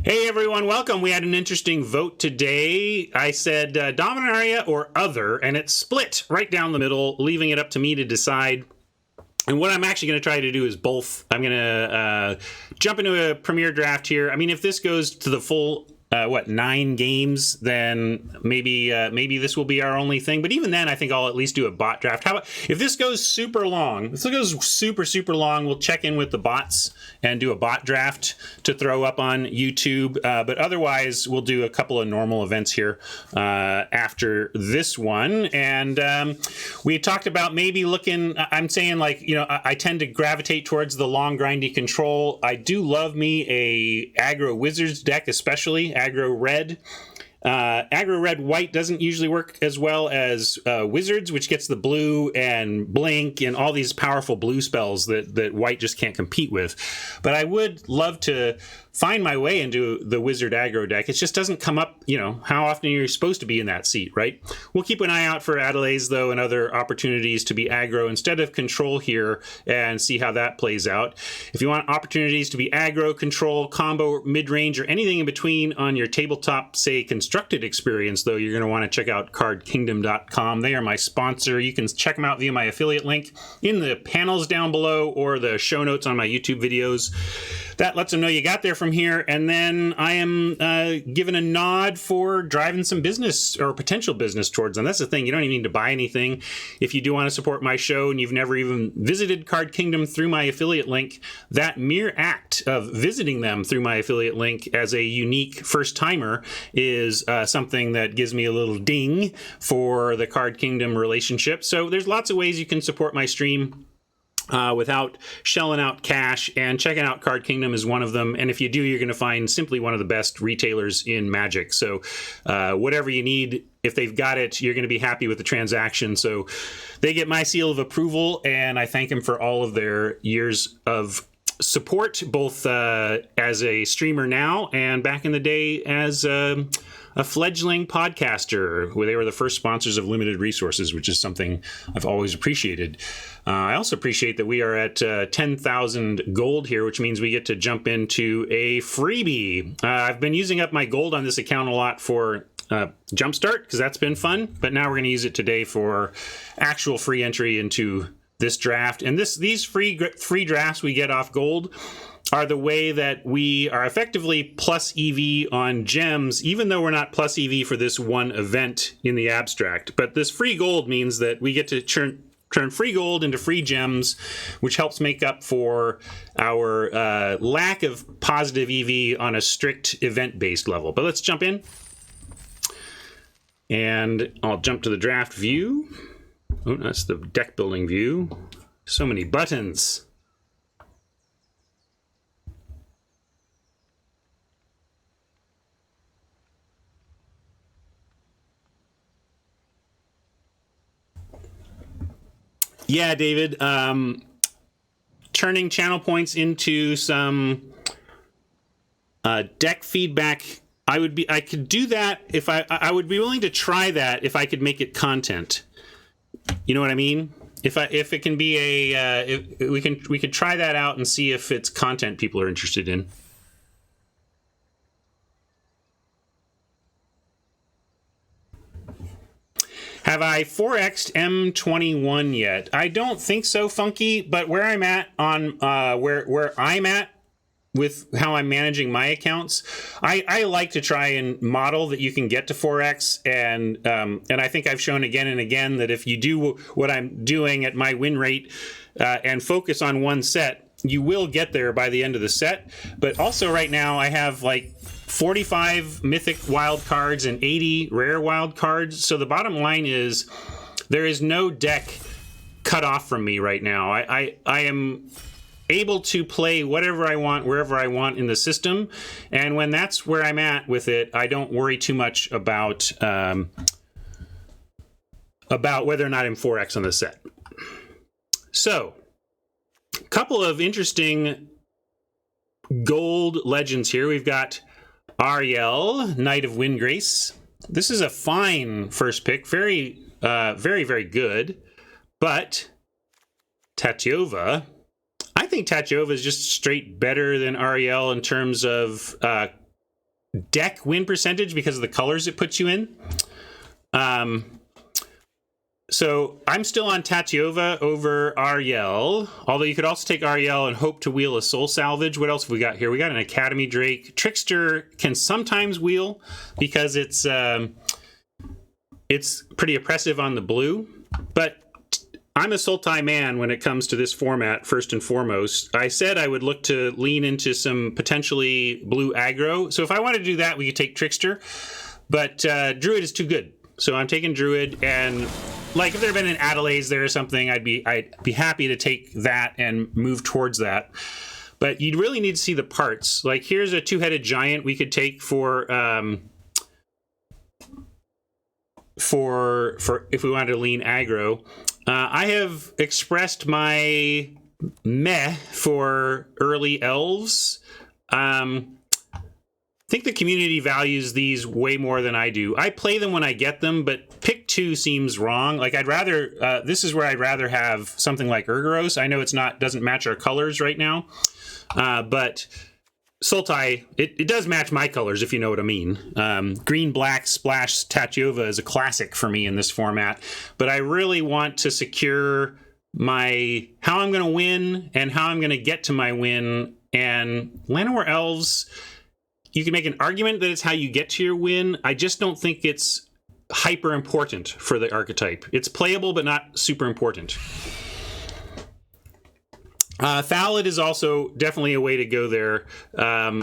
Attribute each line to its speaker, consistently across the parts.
Speaker 1: Hey everyone, welcome. We had an interesting vote today. I said Dominaria or other, and it split right down the middle, leaving it up to me to decide. And what I'm actually going to try to do is both. I'm going to jump into a Premier draft here. I mean, if this goes to the full 9 games, then maybe this will be our only thing. But even then, I think I'll at least do a bot draft. How about if this goes super long? If this goes super long, we'll check in with the bots and do a bot draft to throw up on YouTube. But otherwise, we'll do a couple of normal events here after this one. And we talked about maybe looking. I'm saying I tend to gravitate towards the long grindy control. I do love me a aggro wizards deck, especially aggro red. Aggro red white doesn't usually work as well as wizards, which gets the blue and blink and all these powerful blue spells that white just can't compete with. But I would love to find my way into the wizard aggro deck. It just doesn't come up, how often you're supposed to be in that seat, right? We'll keep an eye out for Adelaide's, though, and other opportunities to be aggro instead of control here and see how that plays out. If you want opportunities to be aggro, control, combo, mid-range, or anything in between on your tabletop, say, constructed experience, though, you're going to want to check out cardkingdom.com. They are my sponsor. You can check them out via my affiliate link in the panels down below or the show notes on my YouTube videos. That lets them know you got there from here, and then I am given a nod for driving some business or potential business towards them. That's the thing. You don't even need to buy anything. If you do want to support my show and you've never even visited Card Kingdom through my affiliate link, that mere act of visiting them through my affiliate link as a unique first-timer is something that gives me a little ding for the Card Kingdom relationship. So there's lots of ways you can support my stream without shelling out cash, and checking out Card Kingdom is one of them. And if you do, you're going to find simply one of the best retailers in Magic. So whatever you need, if they've got it, you're going to be happy with the transaction. So they get my seal of approval, and I thank them for all of their years of support, both as a streamer now and back in the day as a fledgling podcaster, where they were the first sponsors of Limited Resources, which is something I've always appreciated. I also appreciate that we are at 10,000 gold here, which means we get to jump into a freebie. I've been using up my gold on this account a lot for Jumpstart, because that's been fun, but now we're going to use it today for actual free entry into this draft. And these free drafts we get off gold are the way that we are effectively plus EV on gems, even though we're not plus EV for this one event in the abstract. But this free gold means that we get to turn free gold into free gems, which helps make up for our lack of positive EV on a strict event-based level. But let's jump in. And I'll jump to the draft view. Oh, that's the deck building view. So many buttons. Yeah, David. Turning channel points into some deck feedback. I could do that if I would be willing to try that if I could make it content. You know what I mean? If it can be we could try that out and see if it's content people are interested in. Have I 4x'd M21 yet? I don't think so, Funky, but where I'm at on where I'm at with how I'm managing my accounts, I like to try and model that you can get to 4x, and I think I've shown again and again that if you do what I'm doing at my win rate and focus on one set, you will get there by the end of the set. But also right now I have like 45 mythic wild cards and 80 rare wild cards. So the bottom line is there is no deck cut off from me right now. I am able to play whatever I want, wherever I want in the system. And when that's where I'm at with it, I don't worry too much about whether or not I'm 4X on the set. So, a couple of interesting gold legends here. We've got Ariel, Knight of Windgrace. This is a fine first pick. Very, very good. But Tatyova, I think Tatyova is just straight better than Ariel in terms of deck win percentage because of the colors it puts you in. So I'm still on Tatyova over Ariel, although you could also take Ariel and hope to wheel a Soul Salvage. What else have we got here? We got an Academy Drake. Trickster can sometimes wheel because it's pretty oppressive on the blue, but I'm a Sultai man when it comes to this format, first and foremost. I said I would look to lean into some potentially blue aggro. So if I wanted to do that, we could take Trickster, but Druid is too good. So I'm taking Druid, and like if there had been an Adelaide there or something, I'd be happy to take that and move towards that. But you'd really need to see the parts. Like here's a two-headed giant we could take for if we wanted to lean aggro. I have expressed my meh for early elves. I think the community values these way more than I do. I play them when I get them, but pick 2 seems wrong. Like I'd rather, this is where I'd rather have something like Urgaros. I know doesn't match our colors right now, but Sultai, it does match my colors, if you know what I mean. Green, black, splash, Tatyova is a classic for me in this format, but I really want to secure how I'm going to win and how I'm going to get to my win. And Llanowar Elves, you can make an argument that it's how you get to your win. I just don't think it's hyper important for the archetype. It's playable, but not super important. Thallid is also definitely a way to go there.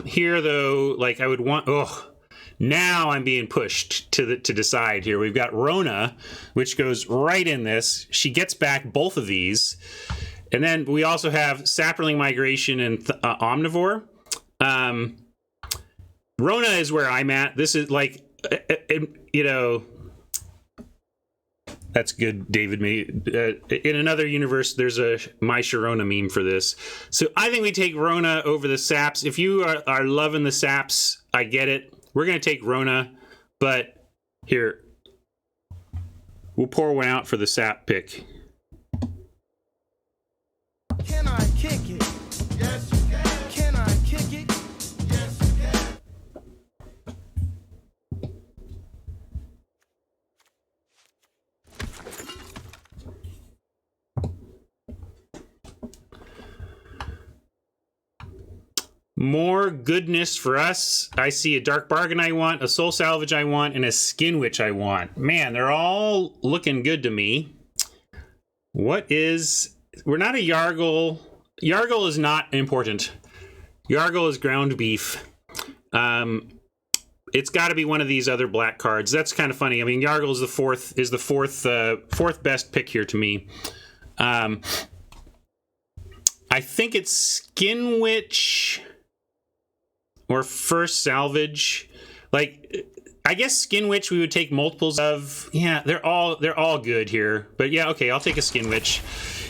Speaker 1: Here, though, like I would want... now I'm being pushed to decide here. We've got Rona, which goes right in this. She gets back both of these. And then we also have Saproling Migration and Omnivore. Rona is where I'm at. This is like, that's good, David. In another universe, there's a My Sharona meme for this. So I think we take Rona over the Saps. If you are loving the Saps, I get it. We're going to take Rona, but here, we'll pour one out for the Sap pick.
Speaker 2: Can I kick it? Yes, you can. Can I kick it? Yes, you can.
Speaker 1: More goodness for us. I see a Dark Bargain I want, a Soul Salvage I want, and a Skin Witch I want. Man, they're all looking good to me. We're not a Yargle. Yargle is not important. Yargle is ground beef. It's got to be one of these other black cards. That's kind of funny. I mean, Yargle is the fourth best pick here to me. I think it's Skin Witch or First Salvage. Like, I guess Skin Witch we would take multiples of. Yeah, they're all good here. But yeah, okay, I'll take a Skin Witch.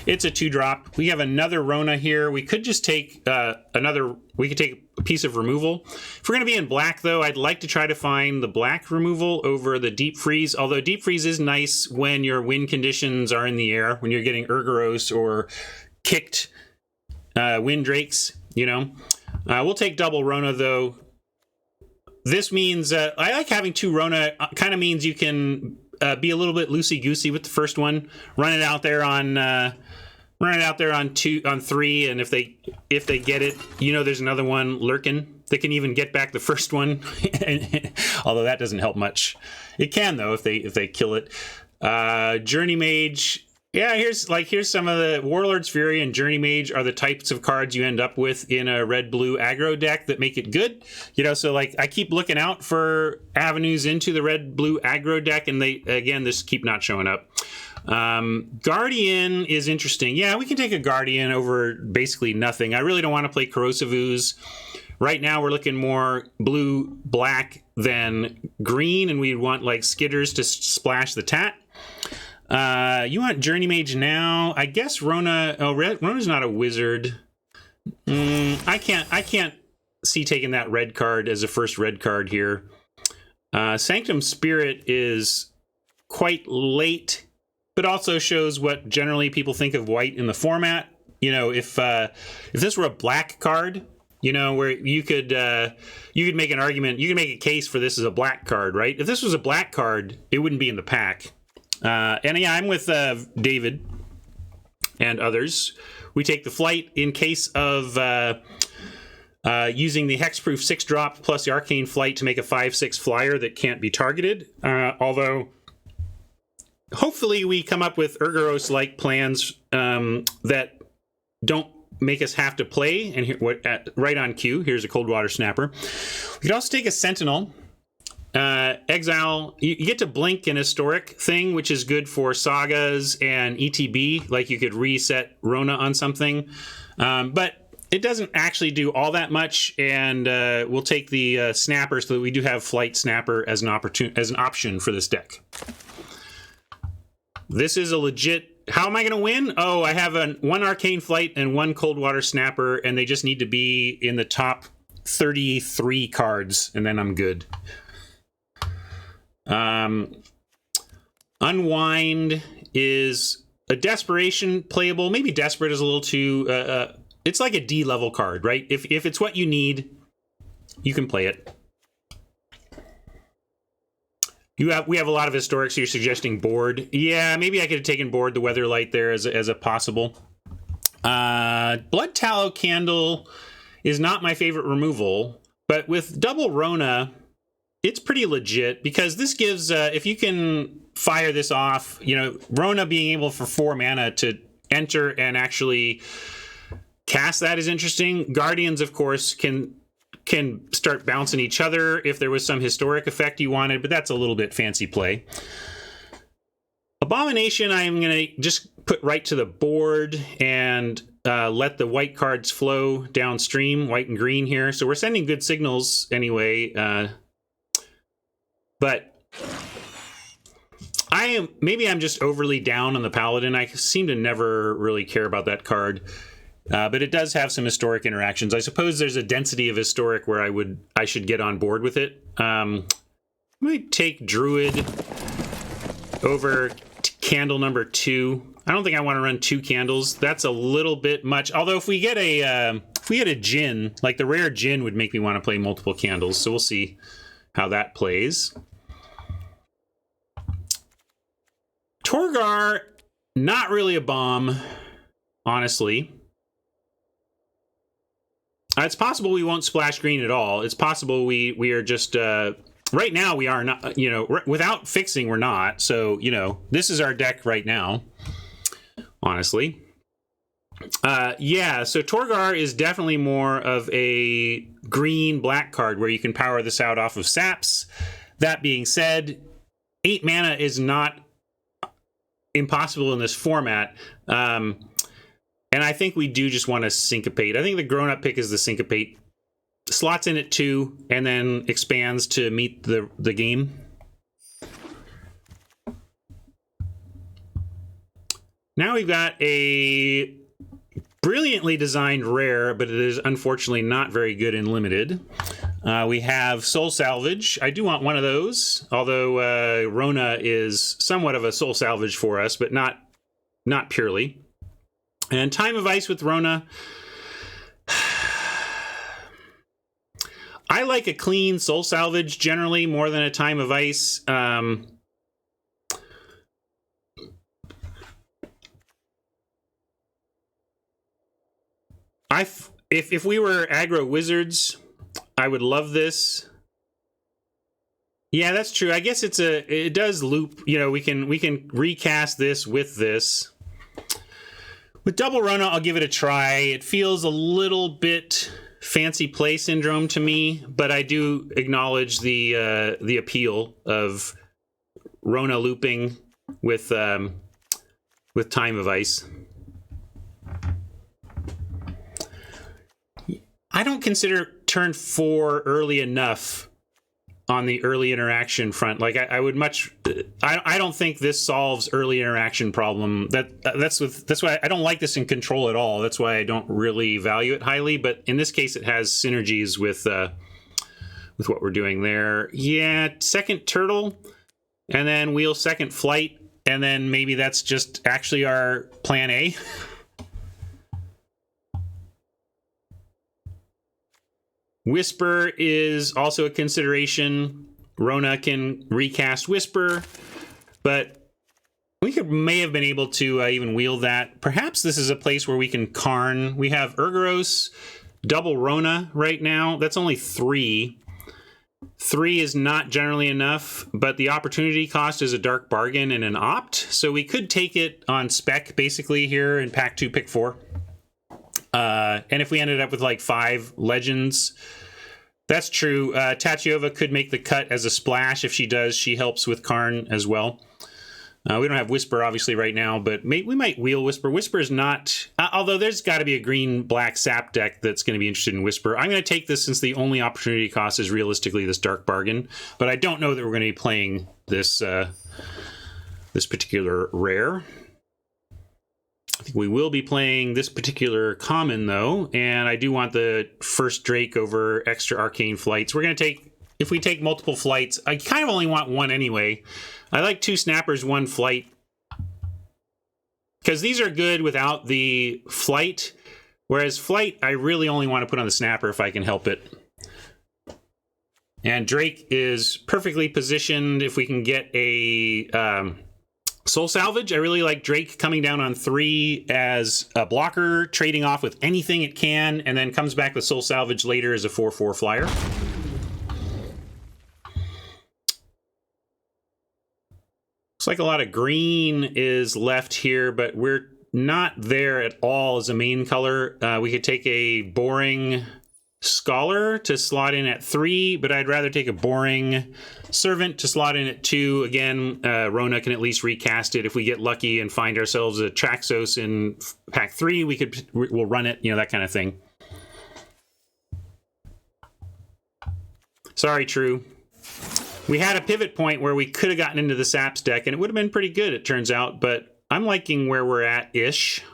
Speaker 1: It's a 2-drop. We have another Rona here. We could just take we could take a piece of removal. If we're going to be in black, though, I'd like to try to find the black removal over the Deep Freeze, although Deep Freeze is nice when your win conditions are in the air, when you're getting Urgaros or kicked Wind Drakes, We'll take double Rona, though. This means, I like having 2 Rona, kind of means you can be a little bit loosey-goosey with the first one. Run it out there on 3, and if they get it, there's another one lurking. They can even get back the first one, although that doesn't help much. It can, though, if they kill it. Journey Mage. Yeah, here's some of the Warlord's Fury and Journey Mage are the types of cards you end up with in a red-blue aggro deck that make it good. So like I keep looking out for avenues into the red-blue aggro deck, and they just keep not showing up. Guardian is interesting. Yeah, we can take a Guardian over basically nothing. I really don't want to play Corrosive Ooze. Right now we're looking more blue-black than green, and we'd want like Skitters to splash the Tat. You want Journey Mage now? I guess Rona. Oh, Rona's not a wizard. I can't see taking that red card as a first red card here. Sanctum Spirit is quite late, but also shows what generally people think of white in the format. If this were a black card, You know, where you could make an argument, you could make a case for this as a black card, right? If this was a black card, it wouldn't be in the pack. And yeah, I'm with David and others. We take the flight in case of using the hexproof 6-drop plus the arcane flight to make a 5/6 flyer that can't be targeted. Although, hopefully, we come up with Urgoros-like plans that don't make us have to play. And here, right on cue, here's a Coldwater Snapper. We could also take a Sentinel. Exile, you get to blink an historic thing, which is good for sagas and ETB. Like you could reset Rona on something. But it doesn't actually do all that much, and we'll take the Snapper so that we do have Flight Snapper as an option for this deck. This is a legit... How am I going to win? Oh, I have one Arcane Flight and one Coldwater Snapper, and they just need to be in the top 33 cards, and then I'm good. Unwind is a Desperation playable. Maybe Desperate is a little too... it's like a D level card, right? If it's what you need, you can play it. We have a lot of historics. So you're suggesting board. Yeah, maybe I could have taken board the Weatherlight there as a possible. Blood Tallow Candle is not my favorite removal, but with double Rona, it's pretty legit because this gives if you can fire this off, you know, Rona being able for 4 mana to enter and actually cast that is interesting. Guardians, of course, can start bouncing each other if there was some historic effect you wanted, but that's a little bit fancy play. Abomination, I'm going to just put right to the board and let the white cards flow downstream, white and green here. So we're sending good signals anyway. But maybe I'm just overly down on the Paladin. I seem to never really care about that card. But it does have some historic interactions. I suppose there's a density of historic where I should get on board with it. I might take Druid over candle number 2. I don't think I want to run 2 candles. That's a little bit much. Although if we get a Djinn, like the rare Djinn would make me want to play multiple candles. So we'll see how that plays. Torgar, not really a bomb, honestly. It's possible we won't splash green at all. It's possible we are just... right now, we are not... You know, without fixing, we're not. So, you know, this is our deck right now, honestly. Yeah, so Torgar is definitely more of a green-black card where you can power this out off of saps. That being said, 8 mana is not impossible in this format. And I think we do just want to syncopate. I think the grown-up pick is the syncopate. Slots in at 2 and then expands to meet the game. Now we've got a brilliantly designed rare, but it is unfortunately not very good in limited. We have Soul Salvage. I do want one of those, although Rona is somewhat of a Soul Salvage for us, but not purely. And Time of Ice with Rona. I like a clean Soul Salvage generally more than a Time of Ice. If we were aggro wizards, I would love this. Yeah, that's true. I guess it does loop. You know, we can recast this with this. With double Rona, I'll give it a try. It feels a little bit fancy play syndrome to me, but I do acknowledge the appeal of Rona looping with Time of Ice. I don't consider turn 4 early enough on the early interaction front. Like I would much. I don't think this solves early interaction problem. That's why I don't like this in Control at all. That's why I don't really value it highly. But in this case, it has synergies with what we're doing there. Yeah, second turtle, and then wheel second flight, and then maybe that's just actually our plan A. Whisper is also a consideration. Rona can recast Whisper, but we may have been able to even wield that. Perhaps this is a place where we can Karn. We have Urgaros, double Rona right now. That's only 3. 3 is not generally enough, but the opportunity cost is a dark bargain and an opt, so we could take it on spec basically here in pack 2, pick 4. And if we ended up with like 5 legends, that's true. Tatyova could make the cut as a splash. If she does, she helps with Karn as well. We don't have Whisper obviously right now, but we might wheel Whisper. Whisper is not, although there's got to be a green-black sap deck that's going to be interested in Whisper. I'm going to take this since the only opportunity cost is realistically this Dark Bargain, but I don't know that we're going to be playing this this particular rare. I think we will be playing this particular common, though, and I do want the first Drake over extra arcane flights. We're going to take, if we take multiple flights, I kind of only want 1 anyway. I like 2 snappers, 1 flight, because these are good without the flight, whereas flight, I really only want to put on the snapper if I can help it. And Drake is perfectly positioned if we can get a Soul Salvage. I really like Drake coming down on 3 as a blocker, trading off with anything it can, and then comes back with Soul Salvage later as a 4/4 flyer. Looks like a lot of green is left here, but we're not there at all as a main color. We could take a boring Scholar to slot in at 3, but I'd rather take a boring Servant to slot in at 2. Again, Rona can at least recast it. If we get lucky and find ourselves a Traxos in pack 3, we'll run it, that kind of thing. Sorry, True. We had a pivot point where we could have gotten into the Saps deck, and it would have been pretty good, it turns out, but I'm liking where we're at, ish.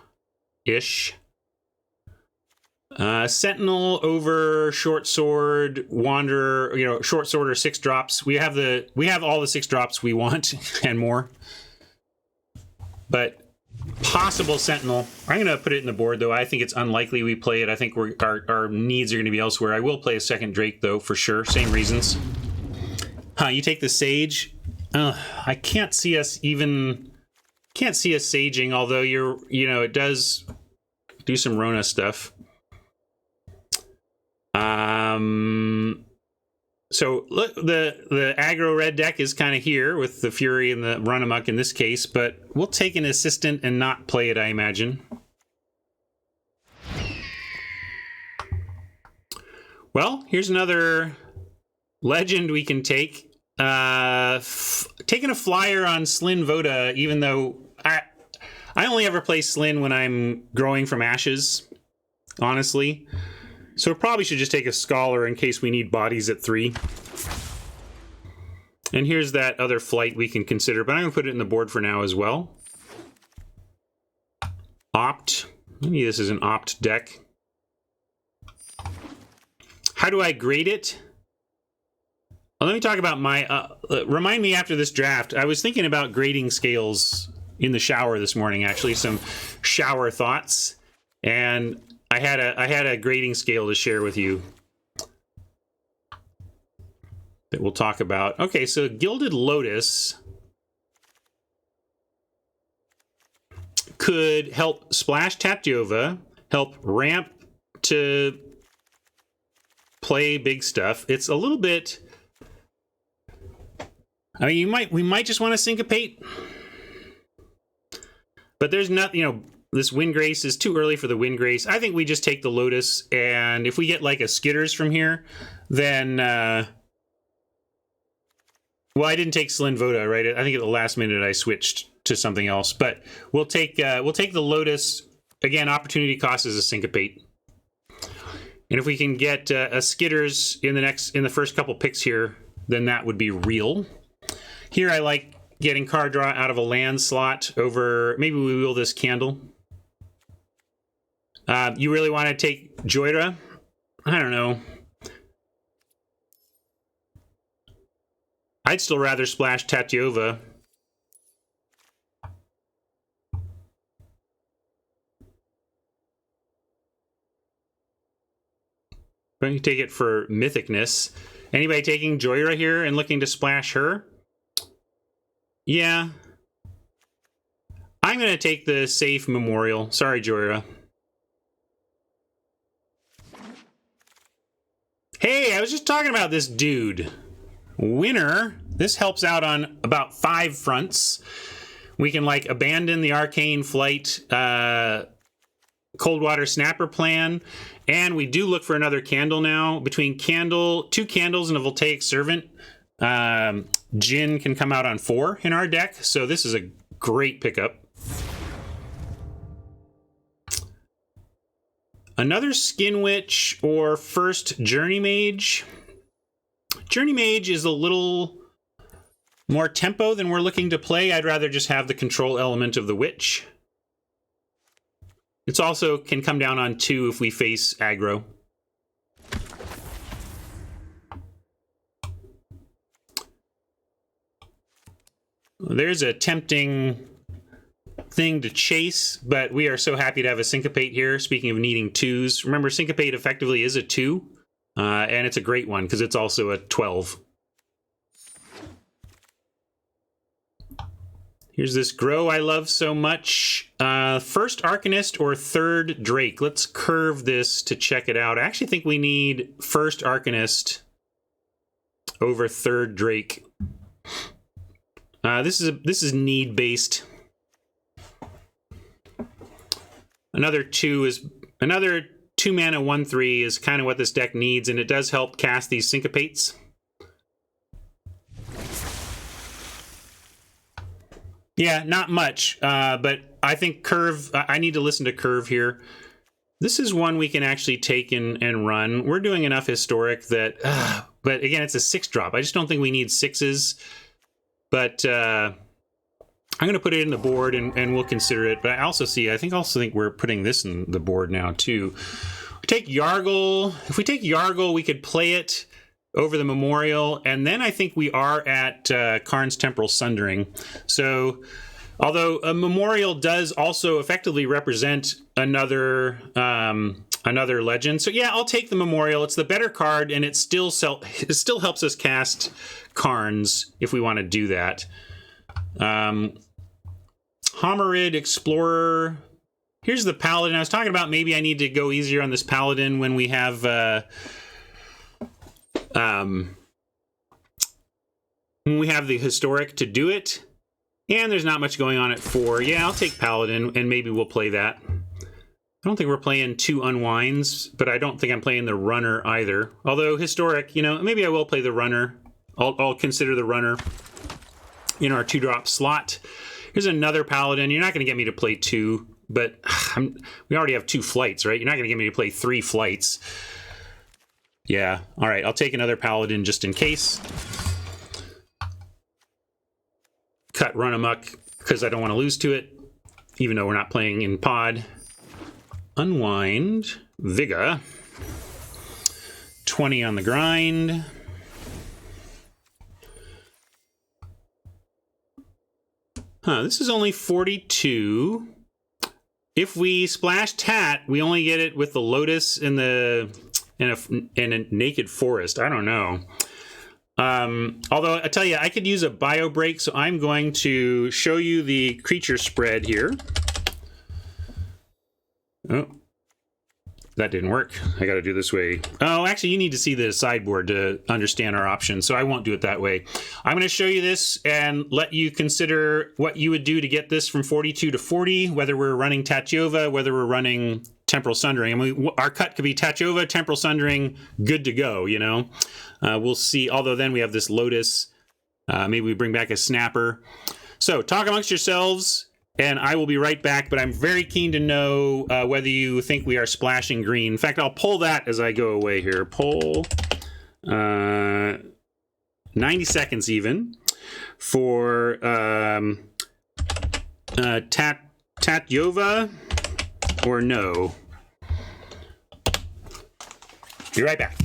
Speaker 1: Sentinel over Short Sword, Wanderer, Short Sword or 6 drops. We have all the 6 drops we want and more. But possible Sentinel. I'm going to put it in the board, though. I think it's unlikely we play it. I think our needs are going to be elsewhere. I will play a second Drake, though, for sure. Same reasons. You take the Sage. I can't see us saging, although it does do some Rona stuff. So look, the aggro red deck is kind of here with the Fury and the Run Amok in this case, but we'll take an assistant and not play it, I imagine. Well, here's another legend we can take. Taking a flyer on Slyn Voda, even though I only ever play Slyn when I'm growing from ashes, honestly. So we probably should just take a Scholar in case we need bodies at 3. And here's that other flight we can consider, but I'm going to put it in the board for now as well. Opt. Maybe this is an opt deck. How do I grade it? Well, let me talk about my... remind me after this draft. I was thinking about grading scales in the shower this morning, actually. Some shower thoughts. And I had a grading scale to share with you that we'll talk about. Okay, so Gilded Lotus could help splash Tatyova, help ramp to play big stuff. It's a little bit... I mean, we might just want to syncopate, but there's not, this Windgrace is too early for the Windgrace. I think we just take the Lotus, and if we get like a Skitters from here, then well, I didn't take Slyn Voda, right? I think at the last minute I switched to something else, but we'll take the Lotus again. Opportunity cost is a syncopate, and if we can get a Skitters in the first couple picks here, then that would be real. Here I like getting card draw out of a land slot over, maybe we wheel this Candle. You really want to take Joyra? I don't know. I'd still rather splash Tatyova. But you take it for mythicness. Anybody taking Joyra here and looking to splash her? Yeah. I'm going to take the safe Memorial. Sorry, Joyra. Hey, I was just talking about this dude. Winner. This helps out on about 5 fronts. We can, like, abandon the Arcane Flight Coldwater Snapper plan. And we do look for another candle now. Between 2 candles and a Voltaic Servant, Jin can come out on 4 in our deck. So this is a great pickup. Another Skin Witch or first Journey Mage. Journey Mage is a little more tempo than we're looking to play. I'd rather just have the control element of the Witch. It's also can come down on 2 if we face aggro. There's a tempting thing to chase, but we are so happy to have a Syncopate here. Speaking of needing 2s, remember Syncopate effectively is a 2, and it's a great one because it's also a 12. Here's this Grow I love so much. First Arcanist or third Drake. Let's curve this to check it out. I actually think we need first Arcanist over third Drake. This is need based. Another 2 mana 1/3 is kind of what this deck needs, and it does help cast these Syncopates. Yeah, not much, but I think Curve, I need to listen to Curve here. This is one we can actually take and run. We're doing enough Historic that, but again, it's a 6-drop. I just don't think we need 6s, but I'm going to put it in the board and we'll consider it. But I also think we're putting this in the board now too. We take Yargle. If we take Yargle, we could play it over the Memorial, and then I think we are at Karn's Temporal Sundering. So, although a Memorial does also effectively represent another legend, so yeah, I'll take the Memorial. It's the better card, and it still helps us cast Karns if we want to do that. Homerid Explorer. Here's the Paladin. I was talking about maybe I need to go easier on this Paladin when we have the Historic to do it. And there's not much going on at 4. Yeah, I'll take Paladin, and maybe we'll play that. I don't think we're playing 2 Unwinds, but I don't think I'm playing the Runner either. Although Historic, maybe I will play the Runner. I'll consider the Runner in our 2-drop slot. Here's another Paladin. You're not going to get me to play 2, but we already have 2 flights, right? You're not going to get me to play 3 flights. Yeah, all right, I'll take another Paladin just in case. Cut Run Amok because I don't want to lose to it, even though we're not playing in pod. Unwind, Viga. 20 on the grind. This is only 42. If we splash Tat, we only get it with the Lotus and a Naked Forest. I don't know. Although I tell you, I could use a bio break, so I'm going to show you the creature spread here. Oh, that didn't work. I got to do this way. Oh, actually, you need to see the sideboard to understand our options, so I won't do it that way. I'm going to show you this and let you consider what you would do to get this from 42 to 40, whether we're running Tatyova, whether we're running Temporal Sundering. I mean, our cut could be Tatyova, Temporal Sundering, good to go, We'll see, although then we have this Lotus. Maybe we bring back a Snapper. So talk amongst yourselves, and I will be right back, but I'm very keen to know whether you think we are splashing green. In fact, I'll pull that as I go away here. Pull 90 seconds even for Tatyova or no. Be right back.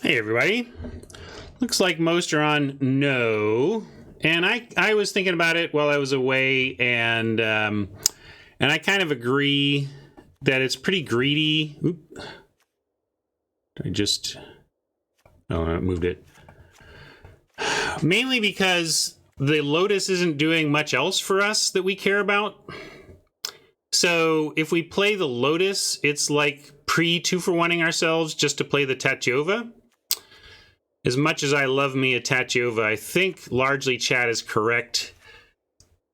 Speaker 1: Hey everybody. Looks like most are on no. And I was thinking about it while I was away, and I kind of agree that it's pretty greedy. Oop. I moved it. Mainly because the Lotus isn't doing much else for us that we care about. So if we play the Lotus, it's like pre-2-for-1ing ourselves just to play the Tatyova. As much as I love me a Tatyova, I think largely chat is correct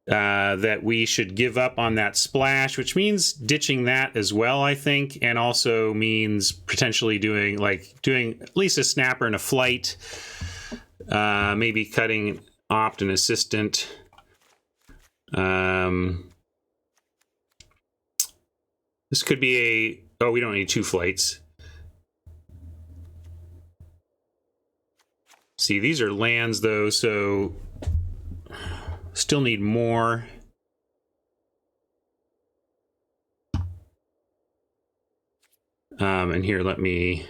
Speaker 1: that we should give up on that splash, which means ditching that as well, I think, and also means potentially doing at least a snapper and a flight, maybe cutting opt and assistant. This could be we don't need 2 flights. See, these are lands though, so still need more. And here, let me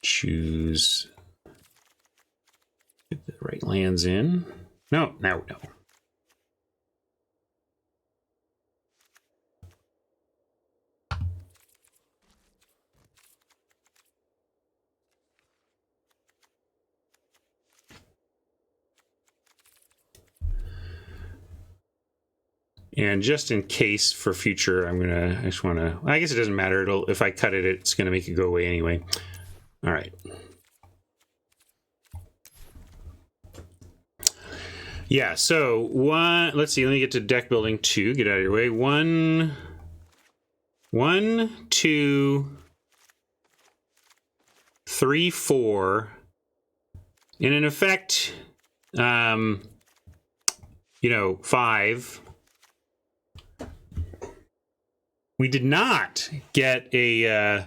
Speaker 1: choose, get the right lands in. No. And just in case for future, I guess it doesn't matter. If I cut it, it's gonna make it go away anyway. All right. Yeah, so let's see, let me get to deck building 2, get out of your way. 1, 2, 3, 4. And in effect, 5. We did not get a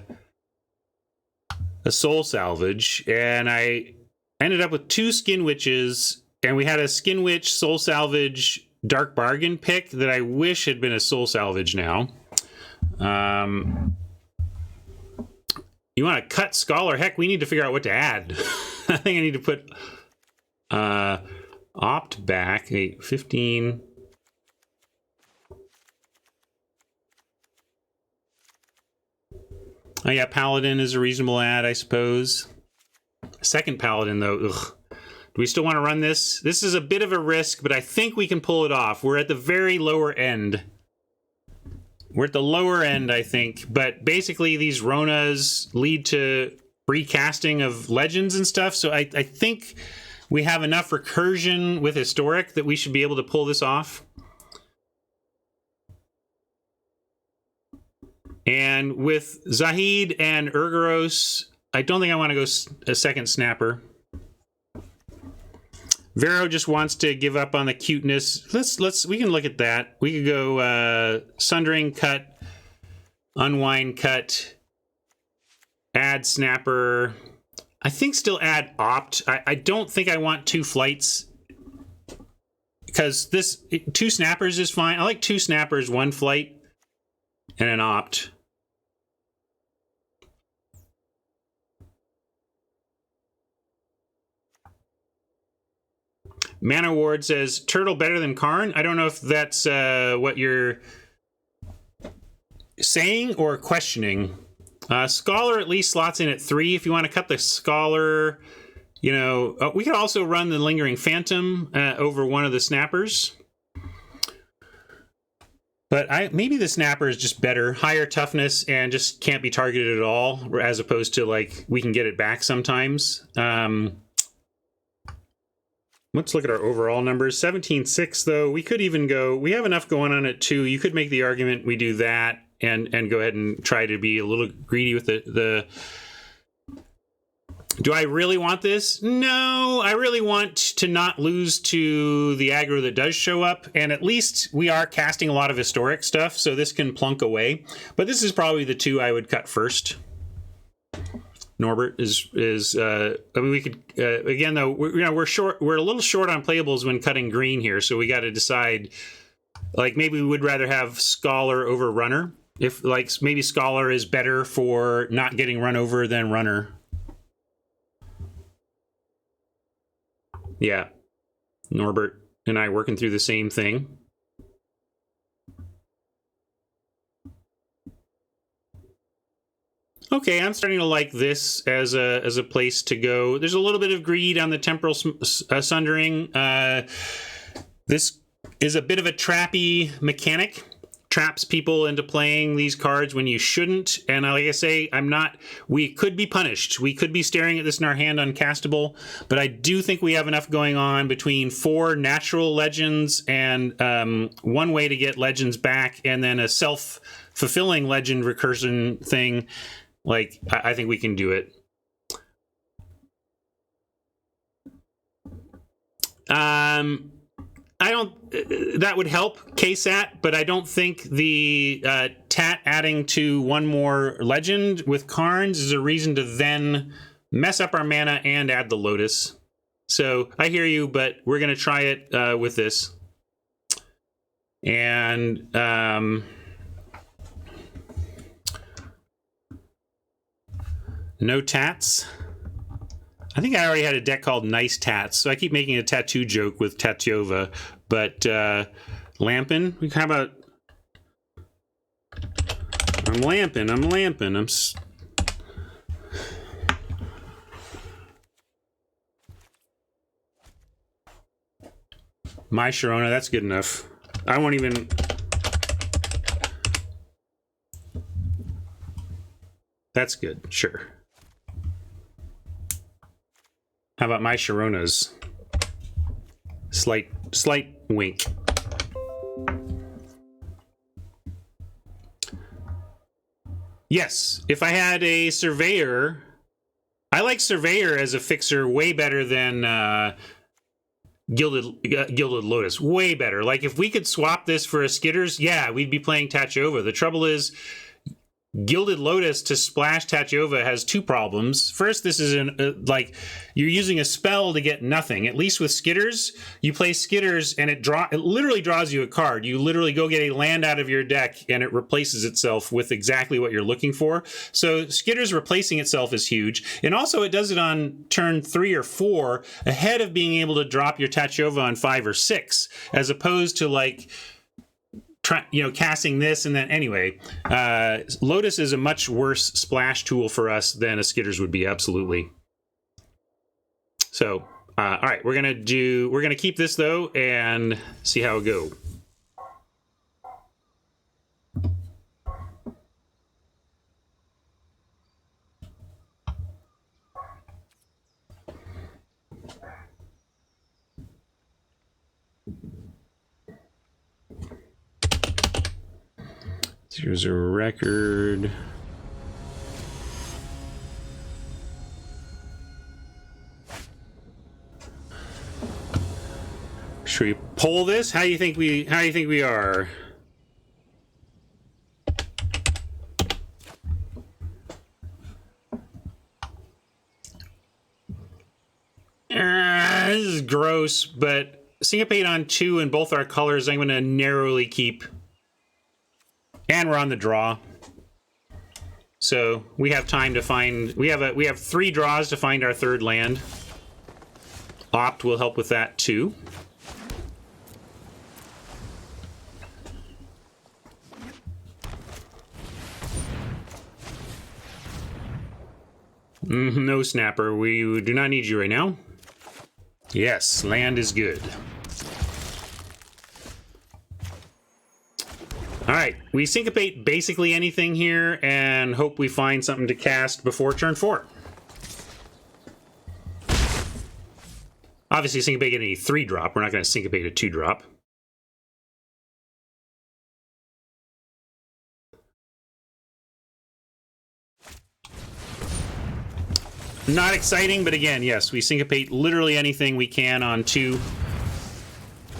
Speaker 1: soul salvage, and I ended up with 2 skin witches, and we had a skin witch soul salvage dark bargain pick that I wish had been a soul salvage now. You want to cut Scholar? Heck, we need to figure out what to add. I think I need to put opt back 15. Oh yeah, Paladin is a reasonable add, I suppose. Second Paladin, though, ugh. Do we still want to run this? This is a bit of a risk, but I think we can pull it off. We're at the very lower end. We're at the lower end, I think. But basically, these Ronas lead to recasting of legends and stuff, so I think we have enough recursion with Historic that we should be able to pull this off. And with Zahid and Urgaros, I don't think I want to go a second snapper. Vero just wants to give up on the cuteness. We can look at that. We could go Sundering, cut, Unwind, cut, add snapper. I think still add opt. I don't think I want 2 flights, because 2 snappers is fine. I like 2 snappers, 1 flight, and an opt. Mana Ward says, Turtle better than Karn? I don't know if that's what you're saying or questioning. Scholar at least slots in at 3. If you want to cut the Scholar, we could also run the Lingering Phantom over one of the snappers. But maybe the snapper is just better. Higher toughness and just can't be targeted at all, as opposed to, we can get it back sometimes. Let's look at our overall numbers. 17.6, though. We could even go... We have enough going on at 2. You could make the argument we do that and go ahead and try to be a little greedy with the... Do I really want this? No, I really want to not lose to the aggro that does show up, and at least we are casting a lot of Historic stuff, so this can plunk away. But this is probably the 2 I would cut first. Norbert is we could again though we're short. We're a little short on playables when cutting green here, so we got to decide. Maybe we would rather have Scholar over Runner. If, like, maybe Scholar is better for not getting run over than Runner. Yeah. Norbert and I working through the same thing. Okay, I'm starting to like this as a place to go. There's a little bit of greed on the temporal sundering. This is a bit of a trappy mechanic. Traps people into playing these cards when you shouldn't. And like I say, we could be punished. We could be staring at this in our hand uncastable, but I do think we have enough going on between 4 natural legends and 1 way to get legends back, and then a self-fulfilling legend recursion thing. Like, I think we can do it. That would help KSAT, but I don't think the TAT adding to 1 more legend with Karns is a reason to then mess up our mana and add the Lotus. So I hear you, but we're going to try it with this. And no tats. I think I already had a deck called Nice Tats, so I keep making a tattoo joke with Tatyova. But Lampin', how about... I'm lamping. My Sharona, that's good enough. I won't even... That's good, sure. How about my Sharonas? Slight wink. Yes, if I had a Surveyor, I like Surveyor as a fixer way better than Gilded Lotus. Way better. Like, if we could swap this for a Skitters, yeah, we'd be playing Tatyova. The trouble is, Gilded Lotus to splash Tatyova has 2 problems. First, this is like, you're using a spell to get nothing. At least with Skitters, you play Skitters and it literally draws you a card. You literally go get a land out of your deck and it replaces itself with exactly what you're looking for. So Skitters replacing itself is huge. And also it does it on turn 3 or 4 ahead of being able to drop your Tatyova on 5 or 6, as opposed to, like, casting this and then anyway. Lotus is a much worse splash tool for us than a Skitters would be, absolutely. So, all right, we're gonna keep this though and see how it go. Here's a record. Should we poll this? How do you think we are? This is gross, but Syncopate on 2 in both our colors, I'm going to narrowly keep. And we're on the draw, so we have time to find. We have 3 draws to find our 3rd land. Opt will help with that too. No Snapper, we do not need you right now. Yes, land is good. All right, we syncopate basically anything here and hope we find something to cast before turn 4. Obviously, syncopate any 3-drop. We're not going to syncopate a 2-drop. Not exciting, but again, yes, we syncopate literally anything we can on 2.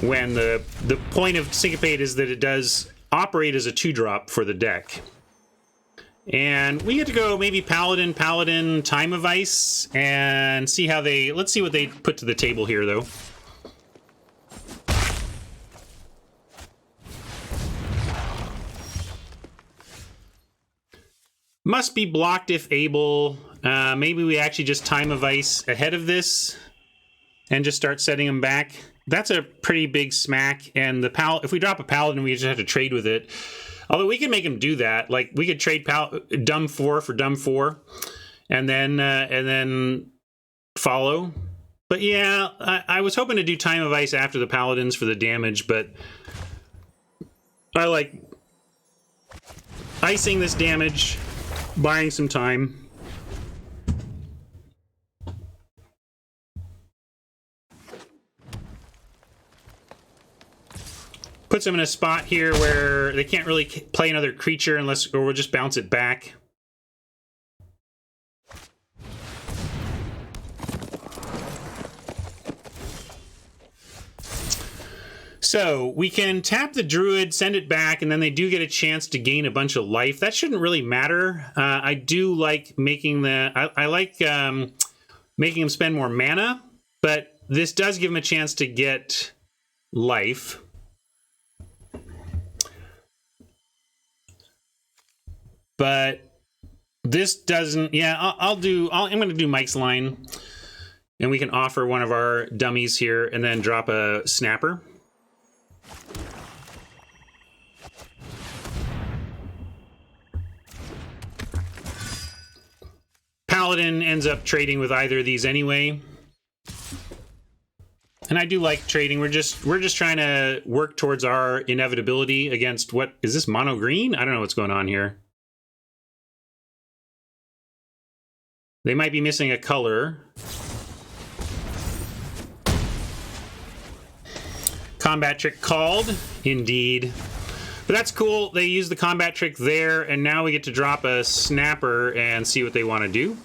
Speaker 1: When the point of syncopate is that it does operate as a 2-drop for the deck. And we get to go maybe Paladin, Time of Ice, and see how they... Let's see what they put to the table here, though. Must be blocked if able. Maybe we actually just time of ice ahead of this and just start setting them back. That's a pretty big smack. And the if we drop a paladin, we just have to trade with it. Although we can make him do that. Like we could trade dumb 4 for dumb 4, and then follow. But yeah, I was hoping to do time of ice after the paladins for the damage, but I like icing this damage, buying some time. Puts them in a spot here where they can't really play another creature unless, or we'll just bounce it back. So we can tap the druid, send it back, and then they do get a chance to gain a bunch of life. That shouldn't really matter. I do like making I like making them spend more mana, but this does give them a chance to get life. But this doesn't. Yeah, I'm going to do Mike's line, and we can offer one of our dummies here, and then drop a snapper. Paladin ends up trading with either of these anyway. And I do like trading. We're just trying to work towards our inevitability against what is this, mono green? I don't know what's going on here. They might be missing a color. Combat trick called, indeed. But that's cool. They use the combat trick there, and now we get to drop a snapper and see what they want to do.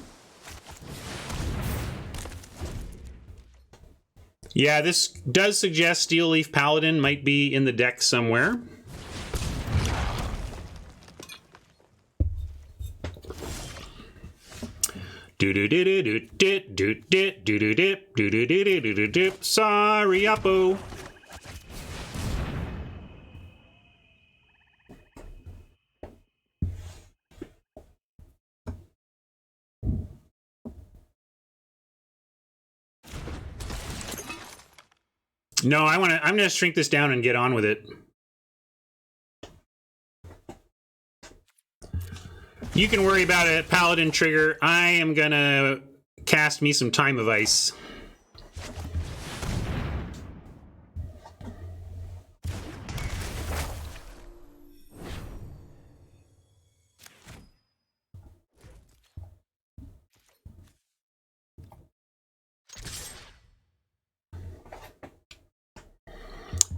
Speaker 1: Yeah, this does suggest Steel Leaf Paladin might be in the deck somewhere. Sorry, Oppo. No, I'm gonna shrink this down and get on with it. You can worry about a paladin trigger. I am gonna cast me some time of ice.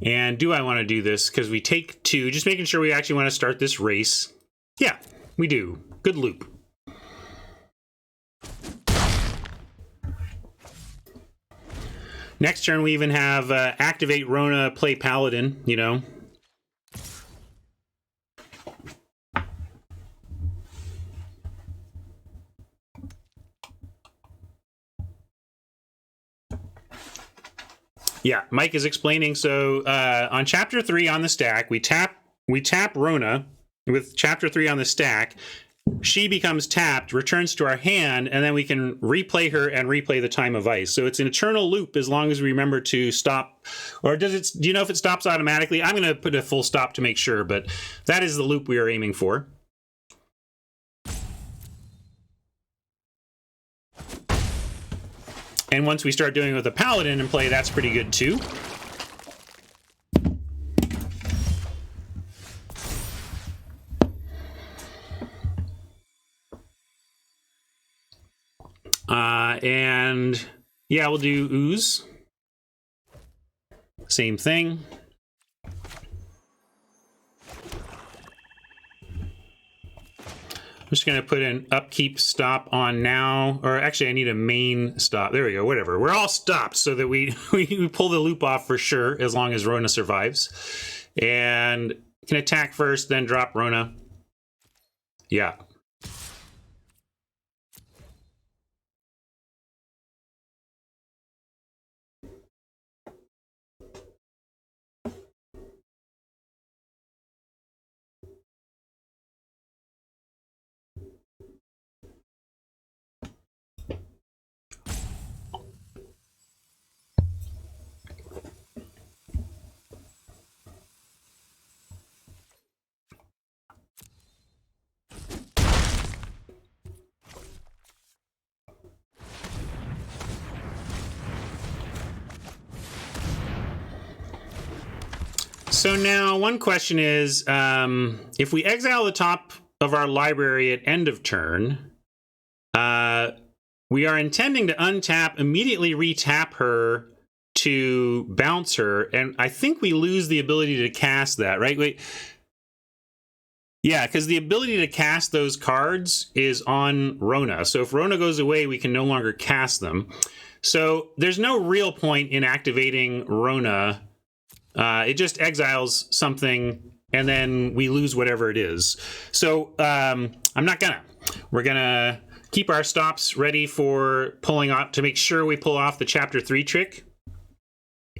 Speaker 1: And do I want to do this? Because we take 2, just making sure we actually want to start this race. Yeah, we do. Good loop. Next turn, we even have activate Rona, play Paladin, you know. Yeah, Mike is explaining. So on chapter 3 on the stack, we tap Rona with chapter 3 on the stack. She becomes tapped, returns to our hand, and then we can replay her and replay the time of ice. So it's an eternal loop as long as we remember to stop. Or does it? Do you know if it stops automatically? I'm going to put a full stop to make sure, but that is the loop we are aiming for. And once we start doing it with a paladin in play, that's pretty good too. And yeah, we'll do ooze. Same thing. I'm just going to put an upkeep stop on now. Or actually, I need a main stop. There we go. Whatever. We're all stopped so that we pull the loop off for sure, as long as Rona survives. And can attack first, then drop Rona. Yeah. So now one question is, if we exile the top of our library at end of turn, we are intending to untap, immediately retap her to bounce her, and I think we lose the ability to cast that, right? Wait. Yeah, because the ability to cast those cards is on Rona. So if Rona goes away, we can no longer cast them. So there's no real point in activating Rona. It just exiles something, and then we lose whatever it is. So I'm not gonna. We're gonna keep our stops ready for pulling off, to make sure we pull off the Chapter 3 trick.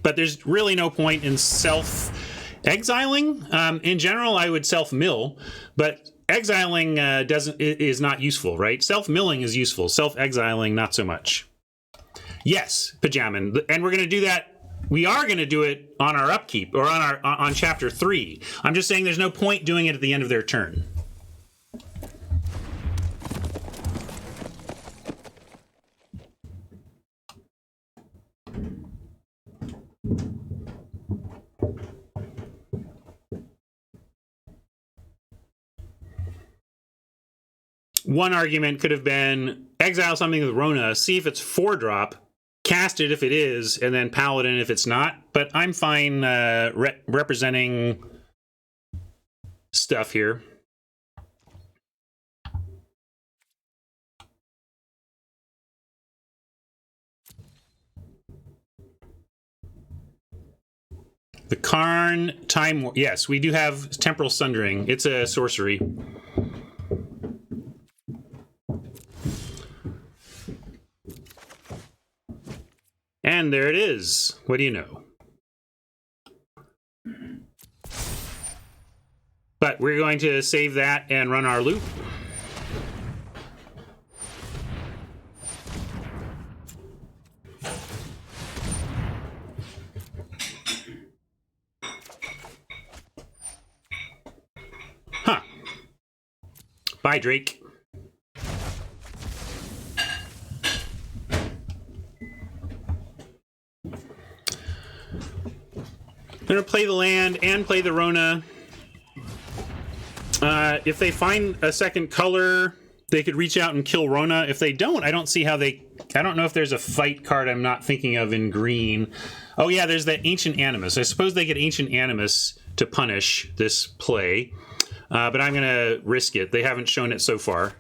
Speaker 1: But there's really no point in self-exiling. In general, I would self-mill, but exiling is not useful, right? Self-milling is useful. Self-exiling, not so much. Yes, Pajaman, and we're going to do that. We are going to do it on our upkeep, or on Chapter 3. I'm just saying there's no point doing it at the end of their turn. One argument could have been exile something with Rona, see if it's 4-drop, cast it if it is, and then Paladin if it's not. But I'm fine representing stuff here. The Karn Time... Yes, we do have Temporal Sundering. It's a sorcery. And there it is. What do you know? But we're going to save that and run our loop. Huh. Bye, Drake. I'm going to play the land and play the Rona. If they find a second color, they could reach out and kill Rona. If they don't, I don't see how they... I don't know if there's a fight card I'm not thinking of in green. Oh yeah, there's the Ancient Animus. I suppose they get Ancient Animus to punish this play. But I'm going to risk it. They haven't shown it so far.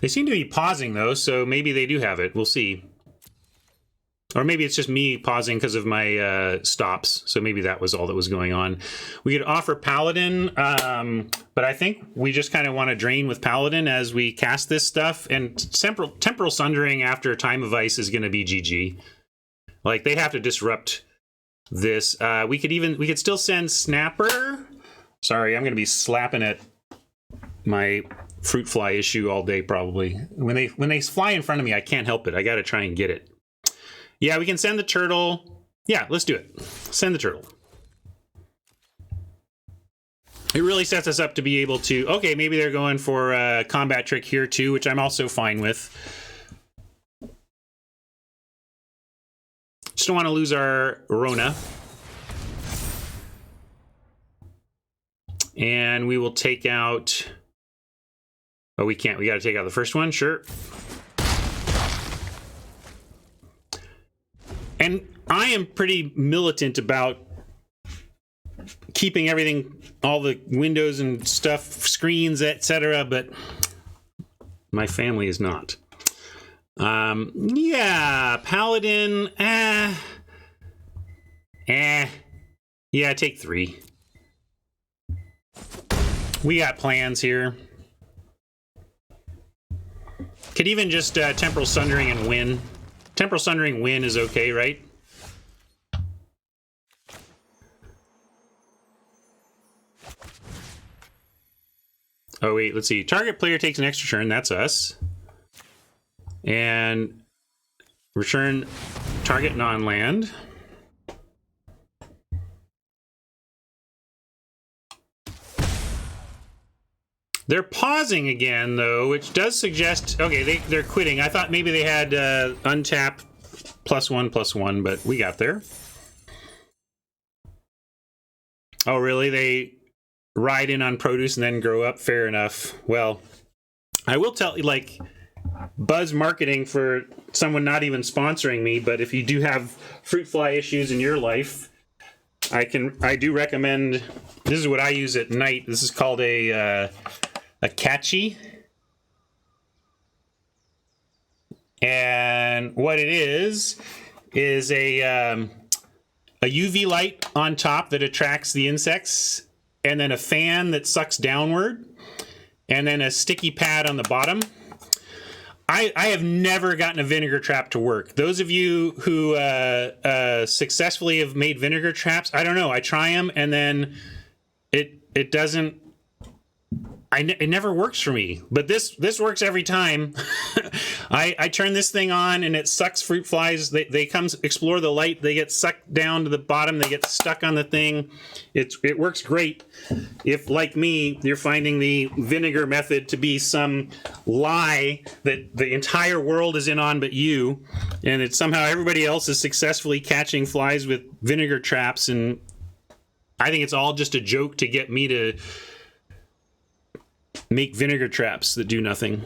Speaker 1: They seem to be pausing, though, so maybe they do have it. We'll see. Or maybe it's just me pausing because of my stops, so maybe that was all that was going on. We could offer Paladin, but I think we just kind of want to drain with Paladin as we cast this stuff, and Temporal Sundering after Time of Ice is going to be GG. Like, they have to disrupt this. We could still send Snapper. Sorry, I'm going to be slapping at my fruit fly issue all day probably. When they fly in front of me, I can't help it. I got to try and get it. Yeah, we can send the turtle. Yeah, let's do it. Send the turtle. It really sets us up to be able to... Okay, maybe they're going for a combat trick here too, which I'm also fine with. Just don't want to lose our Rona. And we will take out... Oh, we can't. We got to take out the first one. Sure. And I am pretty militant about keeping everything, all the windows and stuff, screens, etc., but my family is not. Yeah, Paladin. Yeah, take 3. We got plans here. Could even just Temporal Sundering and win. Temporal Sundering win is okay, right? Oh, wait, let's see. Target player takes an extra turn. That's us. And return target non-land. They're pausing again, though, which does suggest... Okay, they're quitting. I thought maybe they had untap +1/+1, but we got there. Oh, really? They ride in on produce and then grow up? Fair enough. Well, I will tell you, like, buzz marketing for someone not even sponsoring me, but if you do have fruit fly issues in your life, I do recommend... This is what I use at night. This is called a catchy. And what it is a UV light on top that attracts the insects, and then a fan that sucks downward, and then a sticky pad on the bottom. I have never gotten a vinegar trap to work. Those of you who successfully have made vinegar traps, I don't know. I try them, and then it doesn't. It never works for me, but this works every time. I turn this thing on and it sucks fruit flies. They come explore the light. They get sucked down to the bottom. They get stuck on the thing. It works great. If, like me, you're finding the vinegar method to be some lie that the entire world is in on but you, and it's somehow everybody else is successfully catching flies with vinegar traps, and I think it's all just a joke to get me to make vinegar traps that do nothing.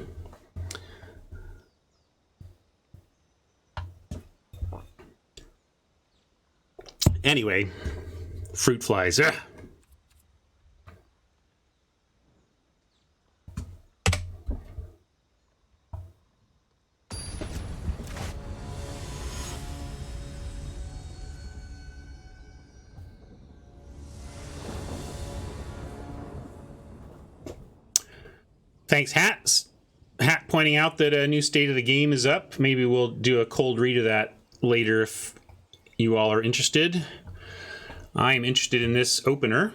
Speaker 1: Anyway, fruit flies. Ugh. Thanks, Hat pointing out that a new state of the game is up. Maybe we'll do a cold read of that later if you all are interested. I am interested in this opener.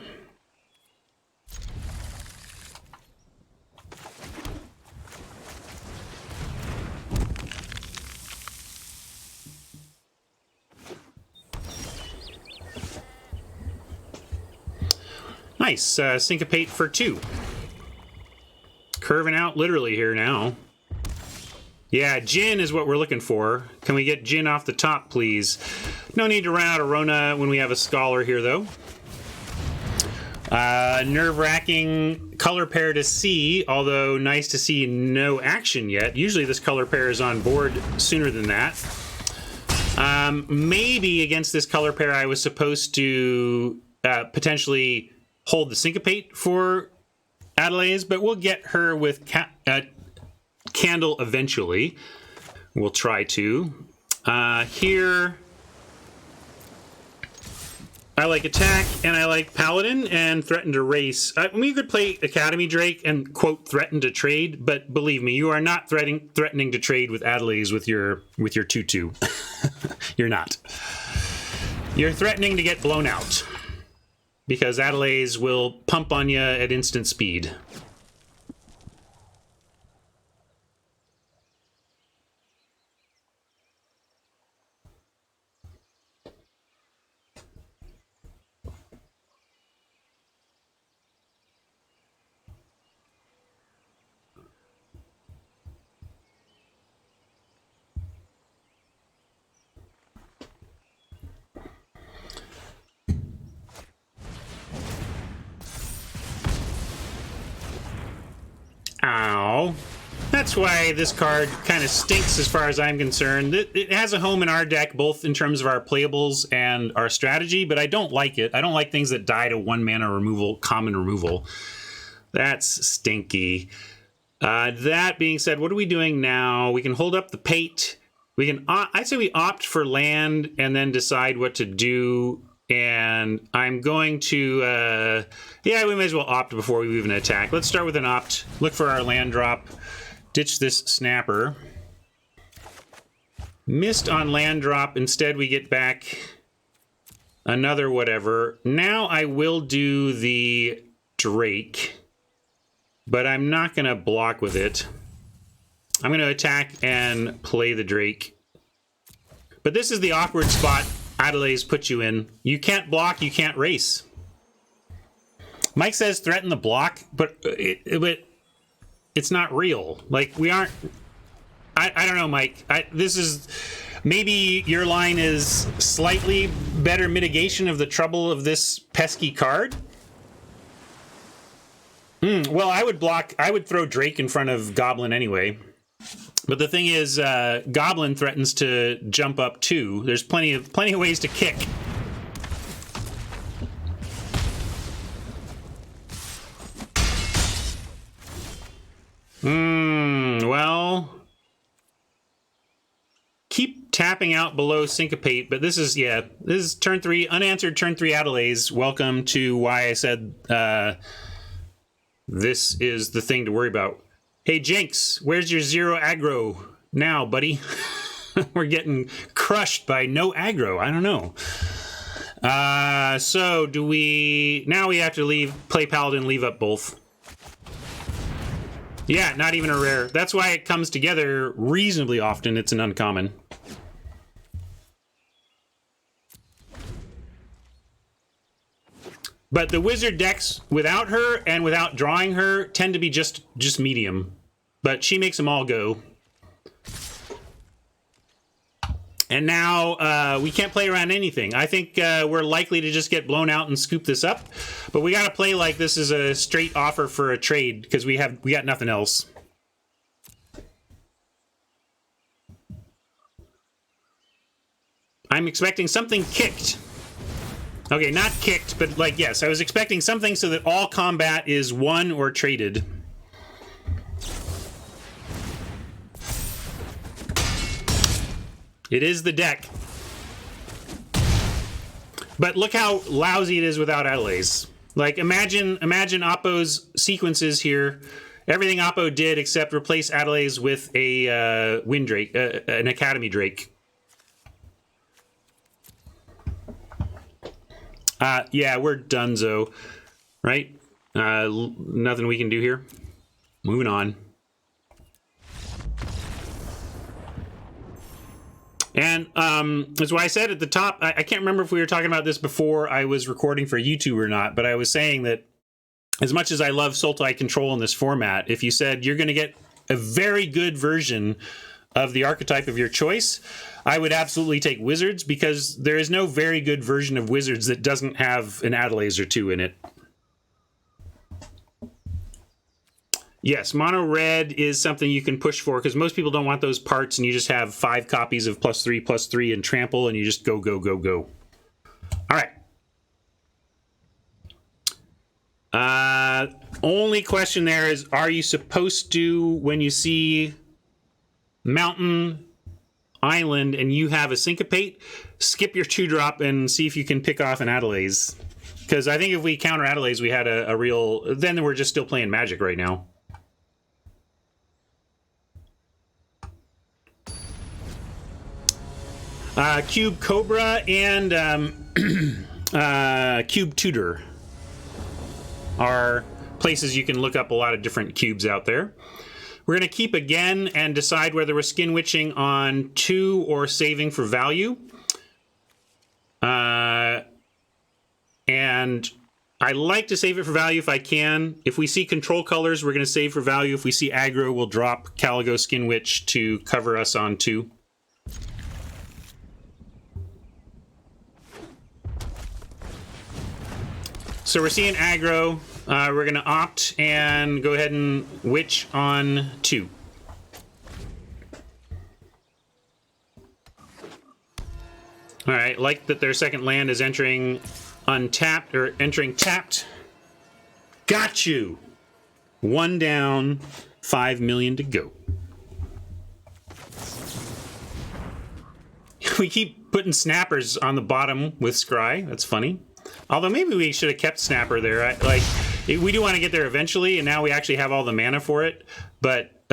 Speaker 1: Nice. Syncopate for 2. Curving out literally here now. Yeah, gin is what we're looking for. Can we get gin off the top, please? No need to run out of Rona when we have a scholar here, though. Nerve-wracking color pair to see, although nice to see no action yet. Usually this color pair is on board sooner than that. Maybe against this color pair I was supposed to potentially hold the syncopate for Adelaide's, but we'll get her with Candle eventually. We'll try to. Here, I like attack, and I like Paladin, and threaten to race. We could play Academy Drake and, quote, threaten to trade, but believe me, you are not threatening to trade with Adelaide's with your 2/2. You're not. You're threatening to get blown out, because Adelaide's will pump on you at instant speed. Ow. That's why this card kind of stinks as far as I'm concerned. It has a home in our deck, both in terms of our playables and our strategy, but I don't like it. I don't like things that die to 1 mana removal, common removal. That's stinky. That being said, what are we doing now? We can hold up the pate. We can, I'd say we opt for land and then decide what to do. And I'm going to, yeah, we may as well opt before we even attack. Let's start with an opt. Look for our land drop. Ditch this snapper. Missed on land drop. Instead, we get back another whatever. Now I will do the Drake, but I'm not going to block with it. I'm going to attack and play the Drake. But this is the awkward spot Adelaide's put you in. You can't block, you can't race. Mike says threaten the block, but it's not real. Like, we aren't... I don't know, Mike. This is... Maybe your line is slightly better mitigation of the trouble of this pesky card? Well, I would throw Drake in front of Goblin anyway. But the thing is, Goblin threatens to jump up too. There's plenty of ways to kick. Well, keep tapping out below Syncopate, but this is turn 3, unanswered turn 3 Adelays. Welcome to why I said this is the thing to worry about. Hey, Jinx, where's your 0 aggro now, buddy? We're getting crushed by no aggro. I don't know. So do we... Now we have to play Paladin, leave up both. Yeah, not even a rare. That's why it comes together reasonably often. It's an uncommon. But the wizard decks without her and without drawing her tend to be just medium. But she makes them all go. And now we can't play around anything. I think we're likely to just get blown out and scoop this up. But we got to play like this is a straight offer for a trade because we got nothing else. I'm expecting something kicked. Okay, not kicked, but like, yes, I was expecting something so that all combat is won or traded. It is the deck. But look how lousy it is without Adelays. Like, imagine Oppo's sequences here. Everything Oppo did except replace Adelays with a Wind Drake, an Academy Drake. Yeah, we're donezo, right? Nothing we can do here. Moving on. And that's why I said at the top, I can't remember if we were talking about this before I was recording for YouTube or not, but I was saying that as much as I love Sultai Control in this format, if you said you're going to get a very good version of the archetype of your choice, I would absolutely take Wizards, because there is no very good version of Wizards that doesn't have an Adelays or two in it. Yes, mono red is something you can push for, because most people don't want those parts, and you just have 5 copies of +3/+3 and trample, and you just go, go, go, go. All right. Only question there is, are you supposed to, when you see mountain, island, and you have a Syncopate, skip your 2-drop and see if you can pick off an Adelays? Because I think if we counter Adelays, we had a real... Then we're just still playing Magic right now. Cube Cobra and Cube Tutor are places you can look up a lot of different cubes out there. We're going to keep again and decide whether we're Skin Witching on 2 or saving for value. And I like to save it for value if I can. If we see control colors, we're going to save for value. If we see aggro, we'll drop Caligo Skin Witch to cover us on 2. So we're seeing aggro. We're going to opt and go ahead and witch on 2. All right, like that their second land is entering untapped, or entering tapped. Got you! 1 down, 5 million to go. We keep putting snappers on the bottom with Scry. That's funny. Although maybe we should have kept Snapper there. Like, we do want to get there eventually, and now we actually have all the mana for it. But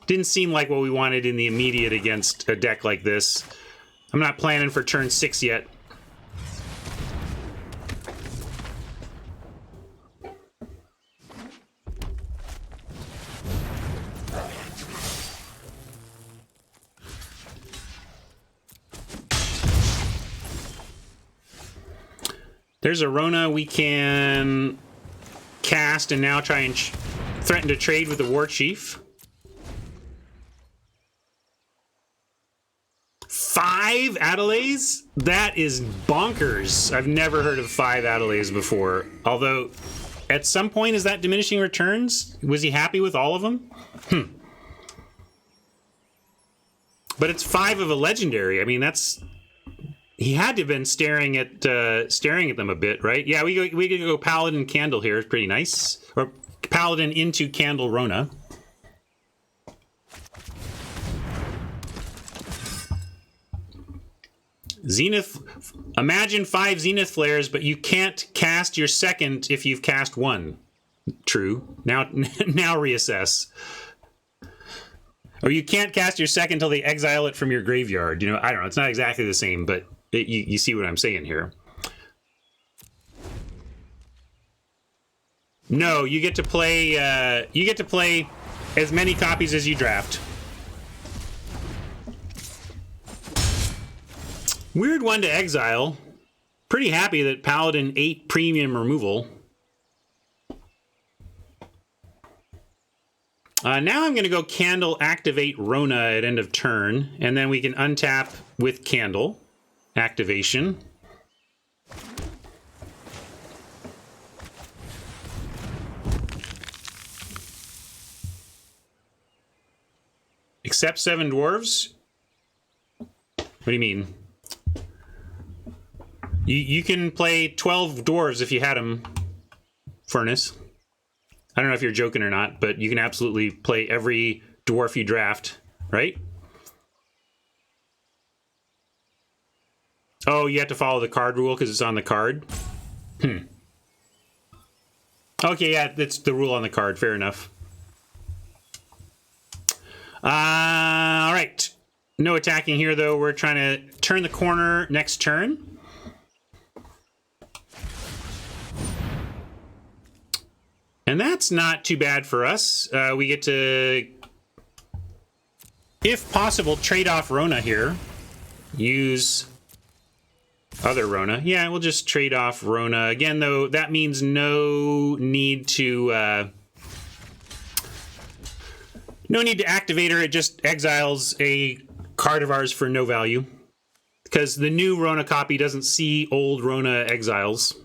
Speaker 1: didn't seem like what we wanted in the immediate against a deck like this. I'm not planning for turn 6 yet. There's a Rona we can cast and now try and Threaten to trade with the war chief. 5 Adelays? That is bonkers. I've never heard of 5 Adelays before. Although, at some point, is that diminishing returns? Was he happy with all of them? But it's 5 of a legendary. I mean, that's... He had to have been staring at them a bit, right? Yeah, we could go Paladin Candle here. It's pretty nice. Or Paladin into Candle Rona. Zenith, imagine 5 Zenith Flares, but you can't cast your second if you've cast 1. True. Now reassess. Or you can't cast your second until they exile it from your graveyard. You know, I don't know. It's not exactly the same, but you see what I'm saying here. No, you get to play. You get to play as many copies as you draft. Weird one to exile. Pretty happy that Paladin 8 premium removal. Now I'm going to go Candle, activate Rona at end of turn, and then we can untap with Candle activation. Accept 7 dwarves? What do you mean? You can play 12 dwarves if you had them, Furnace. I don't know if you're joking or not, but you can absolutely play every dwarf you draft, right? Oh, you have to follow the card rule because it's on the card? Okay, yeah, that's the rule on the card. Fair enough. All right. No attacking here, though. We're trying to turn the corner next turn. And that's not too bad for us. We get to, if possible, trade off Rona here. Use other Rona. Yeah, we'll just trade off Rona. Again, though, that means no need to activate her. It just exiles a card of ours for no value. Because the new Rona copy doesn't see old Rona exiles.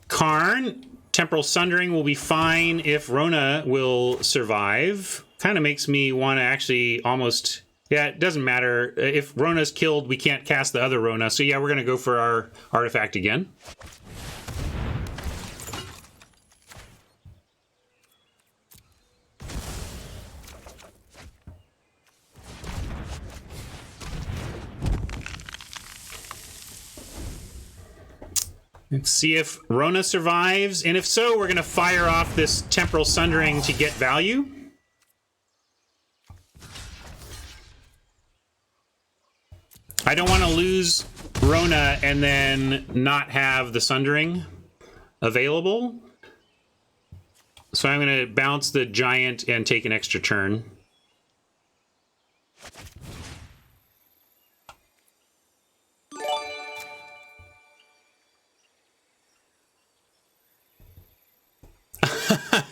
Speaker 1: Karn, Temporal Sundering will be fine if Rona will survive. Kind of makes me want to actually almost... Yeah, it doesn't matter. If Rona's killed, we can't cast the other Rona. So yeah, we're going to go for our artifact again. Let's see if Rona survives, and if so, we're going to fire off this Temporal Sundering to get value. I don't want to lose Rona and then not have the Sundering available. So I'm going to bounce the Giant and take an extra turn.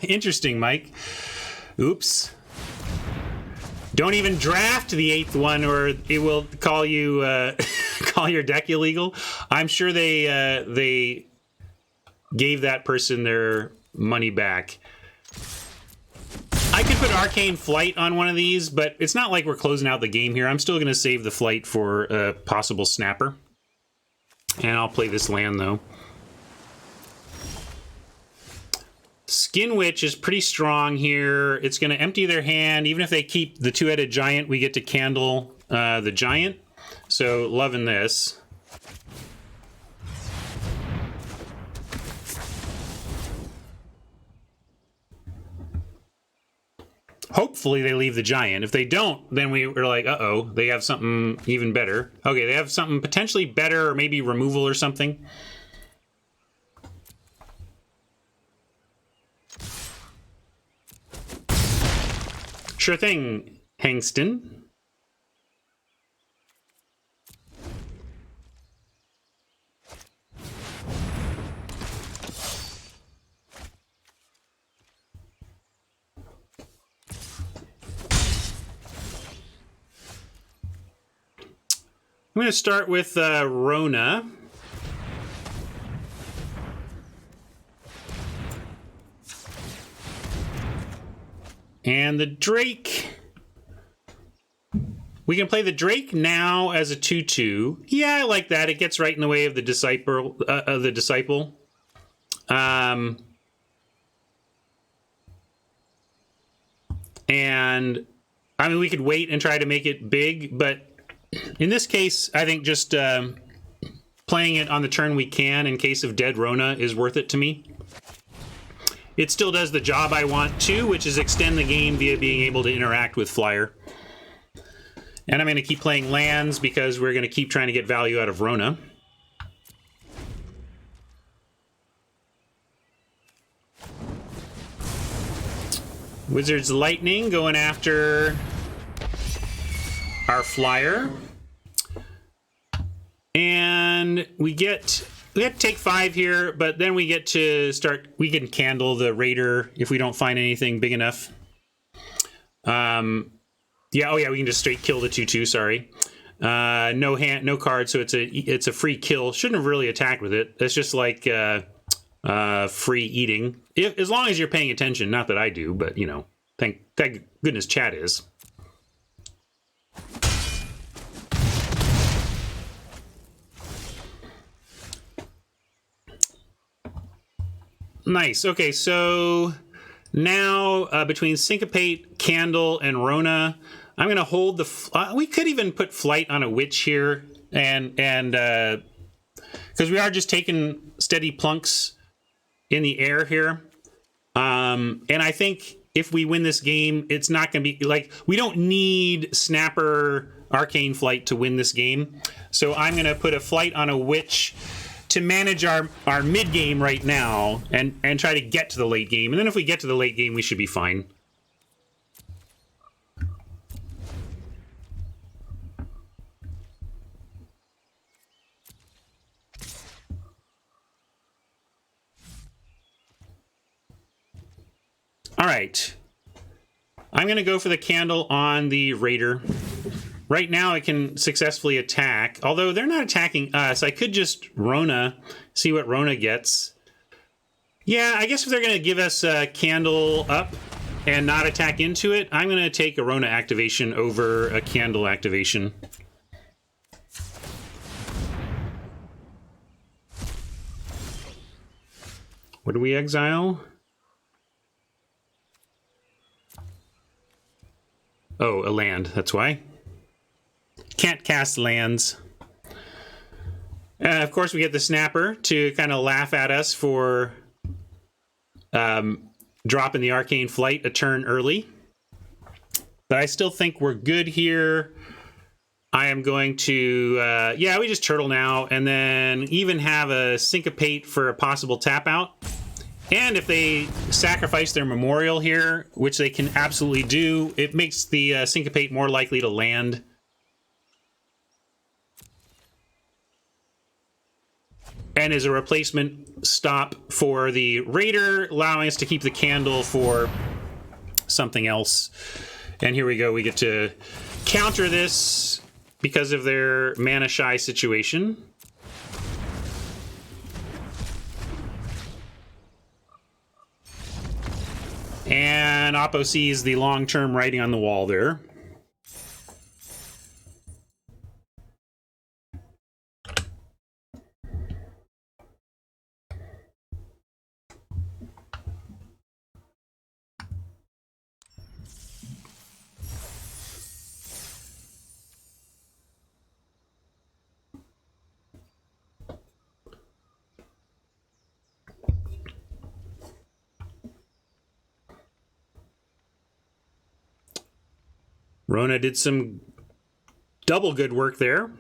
Speaker 1: Interesting, Mike. Oops. Don't even draft the 8th one, or it will call you call your deck illegal. I'm sure they gave that person their money back. I could put Arcane Flight on one of these, but it's not like we're closing out the game here. I'm still going to save the Flight for a possible snapper. And I'll play this land, though. Skin Witch is pretty strong here. It's going to empty their hand. Even if they keep the 2-headed Giant, we get to Candle the Giant. So, loving this. Hopefully they leave the Giant. If they don't, then we're like, uh-oh, they have something even better. Okay, they have something potentially better, or maybe removal or something. Sure thing, Hangston. I'm going to start with Rona. And the Drake. We can play the Drake now as a 2/2. Yeah, I like that. It gets right in the way of the disciple. And I mean, we could wait and try to make it big, but in this case, I think just playing it on the turn we can in case of dead Rona is worth it to me. It still does the job I want to, which is extend the game via being able to interact with Flyer. And I'm going to keep playing lands because we're going to keep trying to get value out of Rona. Wizard's Lightning going after our Flyer. And we have to take 5 here, but then we get to start, we can candle the Raider if we don't find anything big enough. Yeah, oh yeah, we can just straight kill the 2/2, sorry. No card, so it's a free kill. Shouldn't have really attacked with it. That's just like free eating. As long as you're paying attention, not that I do, but you know, thank goodness chat is. Nice. Okay, so now between Syncopate, Candle, and Rona, I'm going to hold the... we could even put Flight on a Witch here, and because we are just taking steady plunks in the air here. And I think if we win this game, it's not going to be... like, we don't need Snapper Arcane Flight to win this game. So I'm going to put a Flight on a Witch to manage our mid game right now and try to get to the late game. And then if we get to the late game, we should be fine. All right. I'm going to go for the Candle on the Raider. Right now, I can successfully attack, although they're not attacking us. I could just Rona, see what Rona gets. Yeah, I guess if they're going to give us a Candle up and not attack into it, I'm going to take a Rona activation over a Candle activation. What do we exile? Oh, a land, that's why. Can't cast lands. Of course, we get the Snapper to kind of laugh at us for dropping the Arcane Flight a turn early. But I still think we're good here. I am going to... yeah, we just Turtle now, and then even have a Syncopate for a possible tap out. And if they sacrifice their Memorial here, which they can absolutely do, it makes the Syncopate more likely to land. And is a replacement stop for the Raider, allowing us to keep the Candle for something else. And here we go, we get to counter this because of their mana shy situation. And Oppo sees the long-term writing on the wall there. Rona did some double good work there.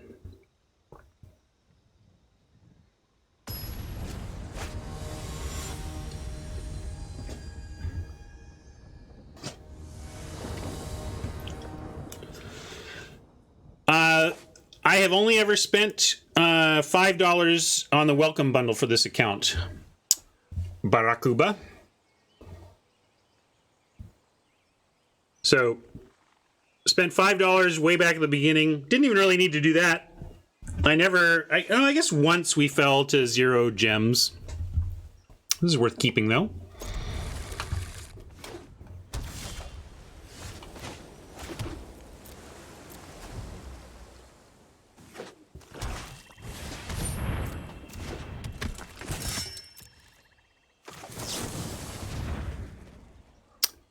Speaker 1: I have only ever spent $5 on the welcome bundle for this account. Barakuba. So... spent $5 way back at the beginning. Didn't even really need to do that. I guess once we fell to 0 gems. This is worth keeping, though.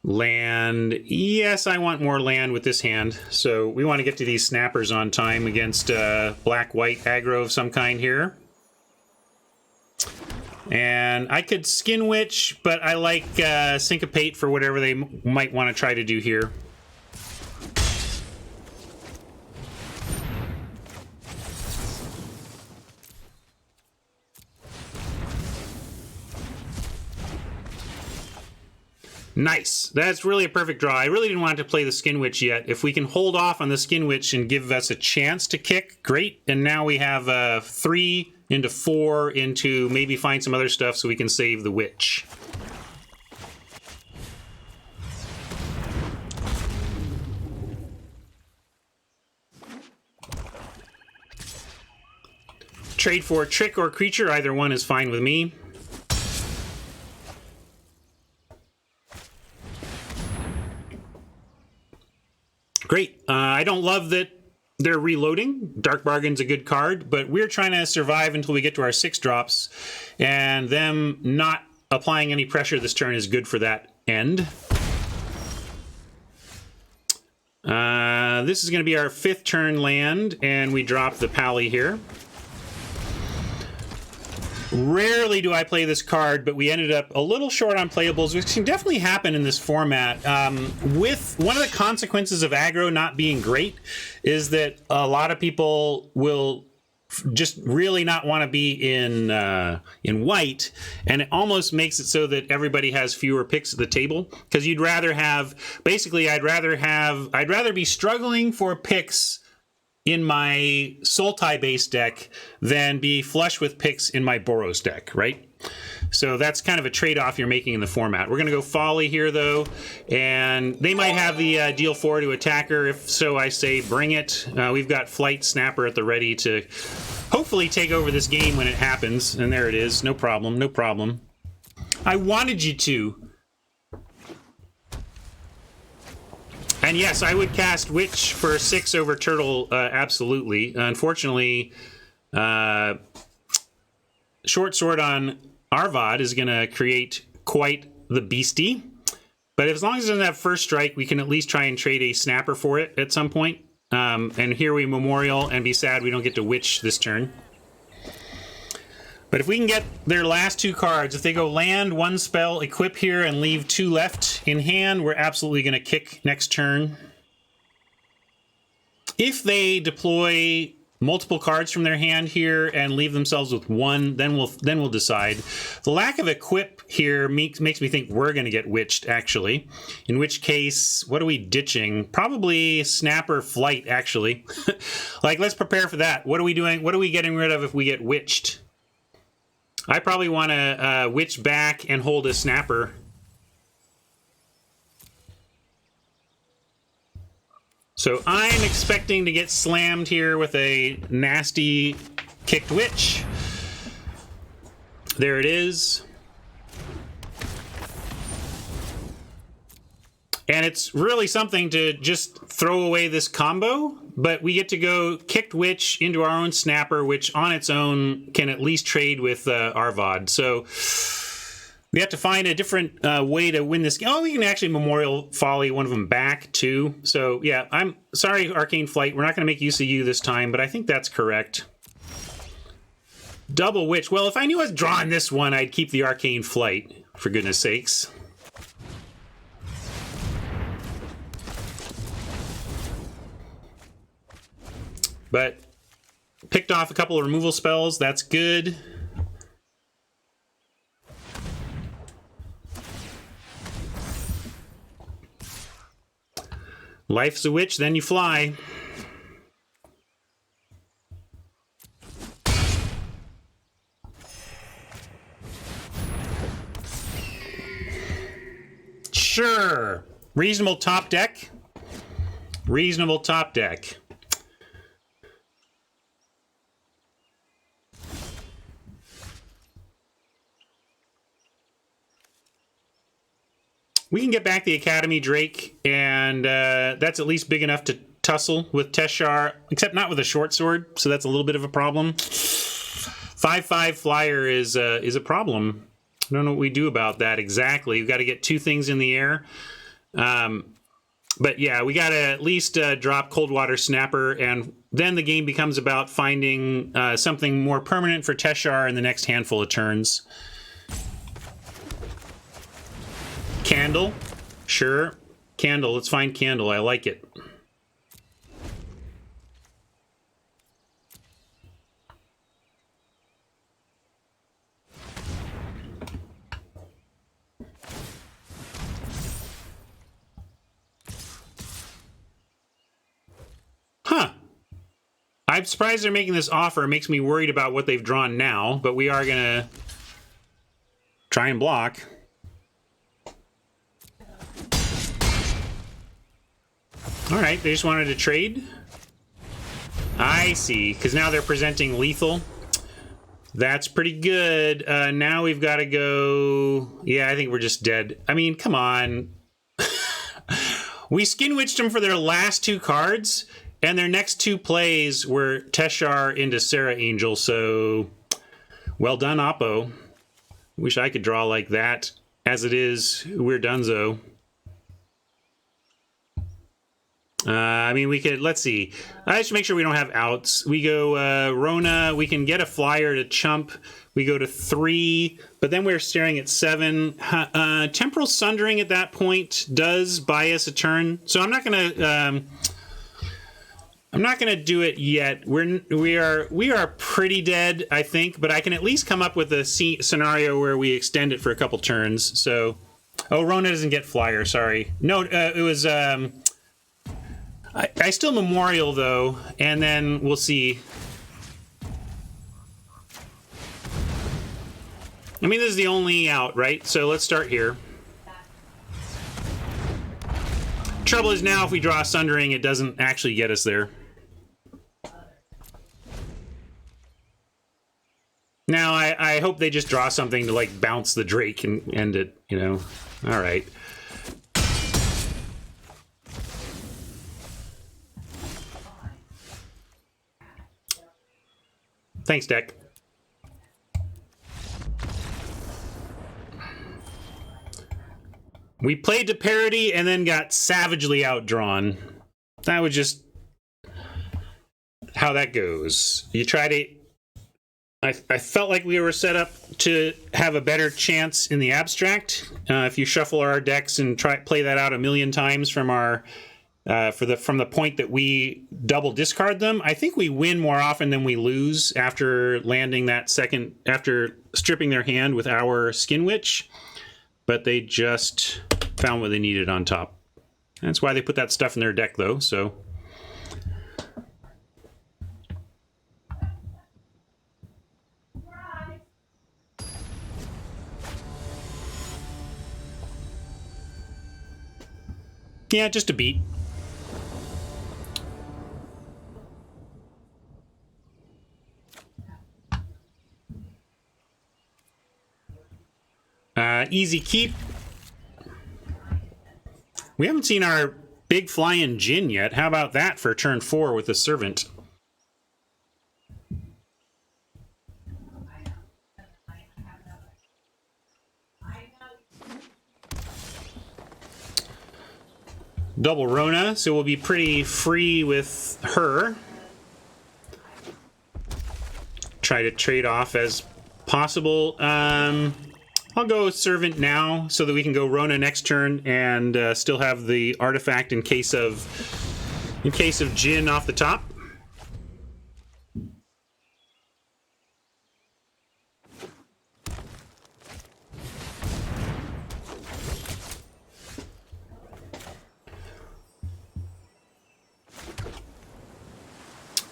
Speaker 1: Land. Yes, I want more land with this hand. So we want to get to these snappers on time against black-white aggro of some kind here. And I could Skin Witch, but I like Syncopate for whatever they might want to try to do here. Nice. That's really a perfect draw. I really didn't want to play the Skin Witch yet. If we can hold off on the Skin Witch and give us a chance to kick, great. And now we have 3 into 4 into maybe find some other stuff so we can save the Witch. Trade for Trick or Creature. Either one is fine with me. Great. I don't love that they're reloading. Dark Bargain's a good card, but we're trying to survive until we get to our 6 drops, and them not applying any pressure this turn is good for that end. This is going to be our 5th turn land, and we drop the Pally here. Rarely do I play this card, but we ended up a little short on playables, which can definitely happen in this format. With one of the consequences of aggro not being great is that a lot of people will just really not want to be in white, and it almost makes it so that everybody has fewer picks at the table, because you'd rather have, basically I'd rather be struggling for picks in my Sultai base deck than be flush with picks in my Boros deck, right? So that's kind of a trade-off you're making in the format. We're going to go Folly here, though, and they might have the deal 4 to attacker. If so, I say bring it. We've got Flight Snapper at the ready to hopefully take over this game when it happens, and there it is. No problem, no problem. I wanted you to. And yes, I would cast Witch for 6 over Turtle, absolutely. Unfortunately, Short Sword on Arvad is going to create quite the beastie. But as long as it doesn't have first strike, we can at least try and trade a Snapper for it at some point. And here we Memorial and be sad we don't get to Witch this turn. But if we can get their last 2 cards, if they go land, 1 spell, equip here, and leave 2 left in hand, we're absolutely going to kick next turn. If they deploy multiple cards from their hand here and leave themselves with 1, then we'll decide. The lack of equip here makes me think we're going to get witched, actually. In which case, what are we ditching? Probably Snapper Flight, actually. Like, let's prepare for that. What are we doing? What are we getting rid of if we get witched? I probably want to Witch back and hold a Snapper. So I'm expecting to get slammed here with a nasty kicked Witch. There it is. And it's really something to just throw away this combo, but we get to go kicked Witch into our own Snapper, which on its own can at least trade with Arvad. So we have to find a different way to win this game. Oh, we can actually Memorial Folly one of them back, too. So, yeah, I'm sorry, Arcane Flight. We're not going to make use of you this time, but I think that's correct. Double Witch. Well, if I knew I was drawing this one, I'd keep the Arcane Flight, for goodness sakes. But picked off a couple of removal spells. That's good. Life's a witch, then you fly. Sure. Reasonable top deck. Reasonable top deck. We can get back the Academy Drake, and that's at least big enough to tussle with Teshar, except not with a short sword, so that's a little bit of a problem. 5/5 flyer is a problem. I don't know what we do about that exactly. We've got to get two things in the air. But yeah, we got to at least drop Coldwater Snapper, and then the game becomes about finding something more permanent for Teshar in the next handful of turns. Candle. Sure. Candle. Let's find Candle. I like it. Huh. I'm surprised they're making this offer. It makes me worried about what they've drawn now, but we are going to try and block. All right, they just wanted to trade. I see, because now they're presenting lethal. That's pretty good. Now we've got to go... Yeah, I think we're just dead. I mean, come on. We skin-witched them for their last two cards, and their next two plays were Teshar into Sarah Angel, so... Well done, Oppo. Wish I could draw like that. As it is, we're donezo. I mean, we could, let's see. I should make sure we don't have outs. We go Rona. We can get a flyer to chump. We go to 3, but then we're staring at 7. Temporal Sundering at that point does buy us a turn. So I'm not gonna do it yet. We are pretty dead, I think, but I can at least come up with a scenario where we extend it for a couple turns. So, oh, Rona doesn't get flyer. Sorry. No, it was. I still Memorial, though, and then we'll see. I mean, this is the only out, right? So let's start here. Trouble is now, if we draw Sundering, it doesn't actually get us there. Now, I hope they just draw something to, like, bounce the Drake and end it, you know? All right. Thanks, deck. We played to parity and then got savagely outdrawn. That was just how that goes. You try to... I felt like we were set up to have a better chance in the abstract. If you shuffle our decks and play that out a million times from our... from the point that we double discard them, I think we win more often than we lose after landing that second, after stripping their hand with our Skin Witch. But they just found what they needed on top. That's why they put that stuff in their deck, though, so... Yeah, just a beat. Easy keep. We haven't seen our big flying Djinn yet. How about that for turn 4 with the Servant? Double Rona, so we'll be pretty free with her. Try to trade off as possible. I'll go Servant now so that we can go Rona next turn and still have the artifact in case of Djinn off the top.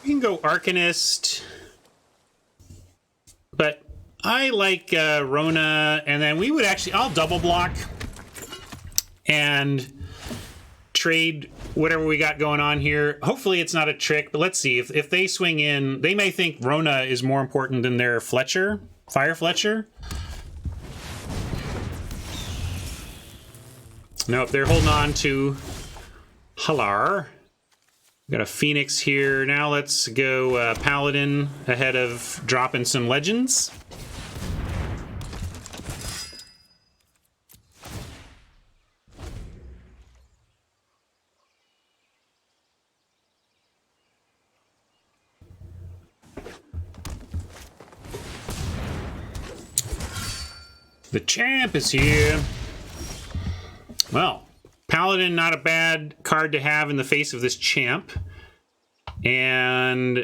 Speaker 1: We can go Arcanist, but I like Rona, and then we would actually... I'll double block and trade whatever we got going on here. Hopefully it's not a trick, but let's see. If they swing in, they may think Rona is more important than their Fletcher, Fire Fletcher. Nope, they're holding on to Halar. Got a Phoenix here. Now let's go Paladin ahead of dropping some legends. The champ is here. Well, Paladin, not a bad card to have in the face of this champ. And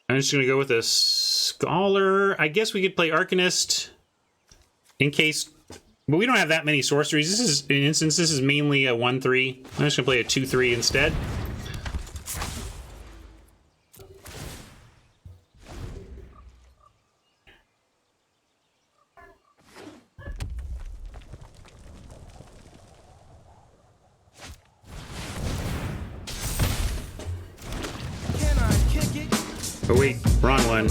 Speaker 1: I'm just going to go with a Scholar. I guess we could play Arcanist in case... But we don't have that many sorceries. This is, in instance, this is mainly a 1-3. I'm just going to play a 2-3 instead. Oh wait, wrong one.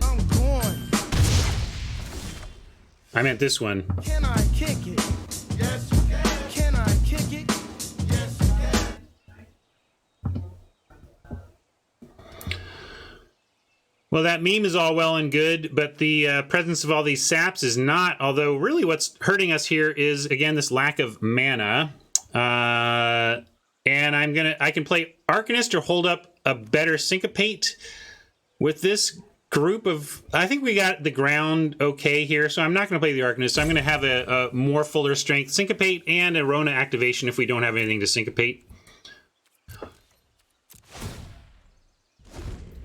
Speaker 1: I meant this one.
Speaker 2: Can I kick it? Yes, you can. Can I kick it? Yes, you can.
Speaker 1: Well, that meme is all well and good, but the presence of all these saps is not. Although, really, what's hurting us here is again this lack of mana. And I can play Arcanist or hold up a better Syncopate. With this group of, I think we got the ground okay here, so I'm not going to play the Arcanist. I'm going to have a more fuller strength Syncopate and a Rona activation if we don't have anything to Syncopate.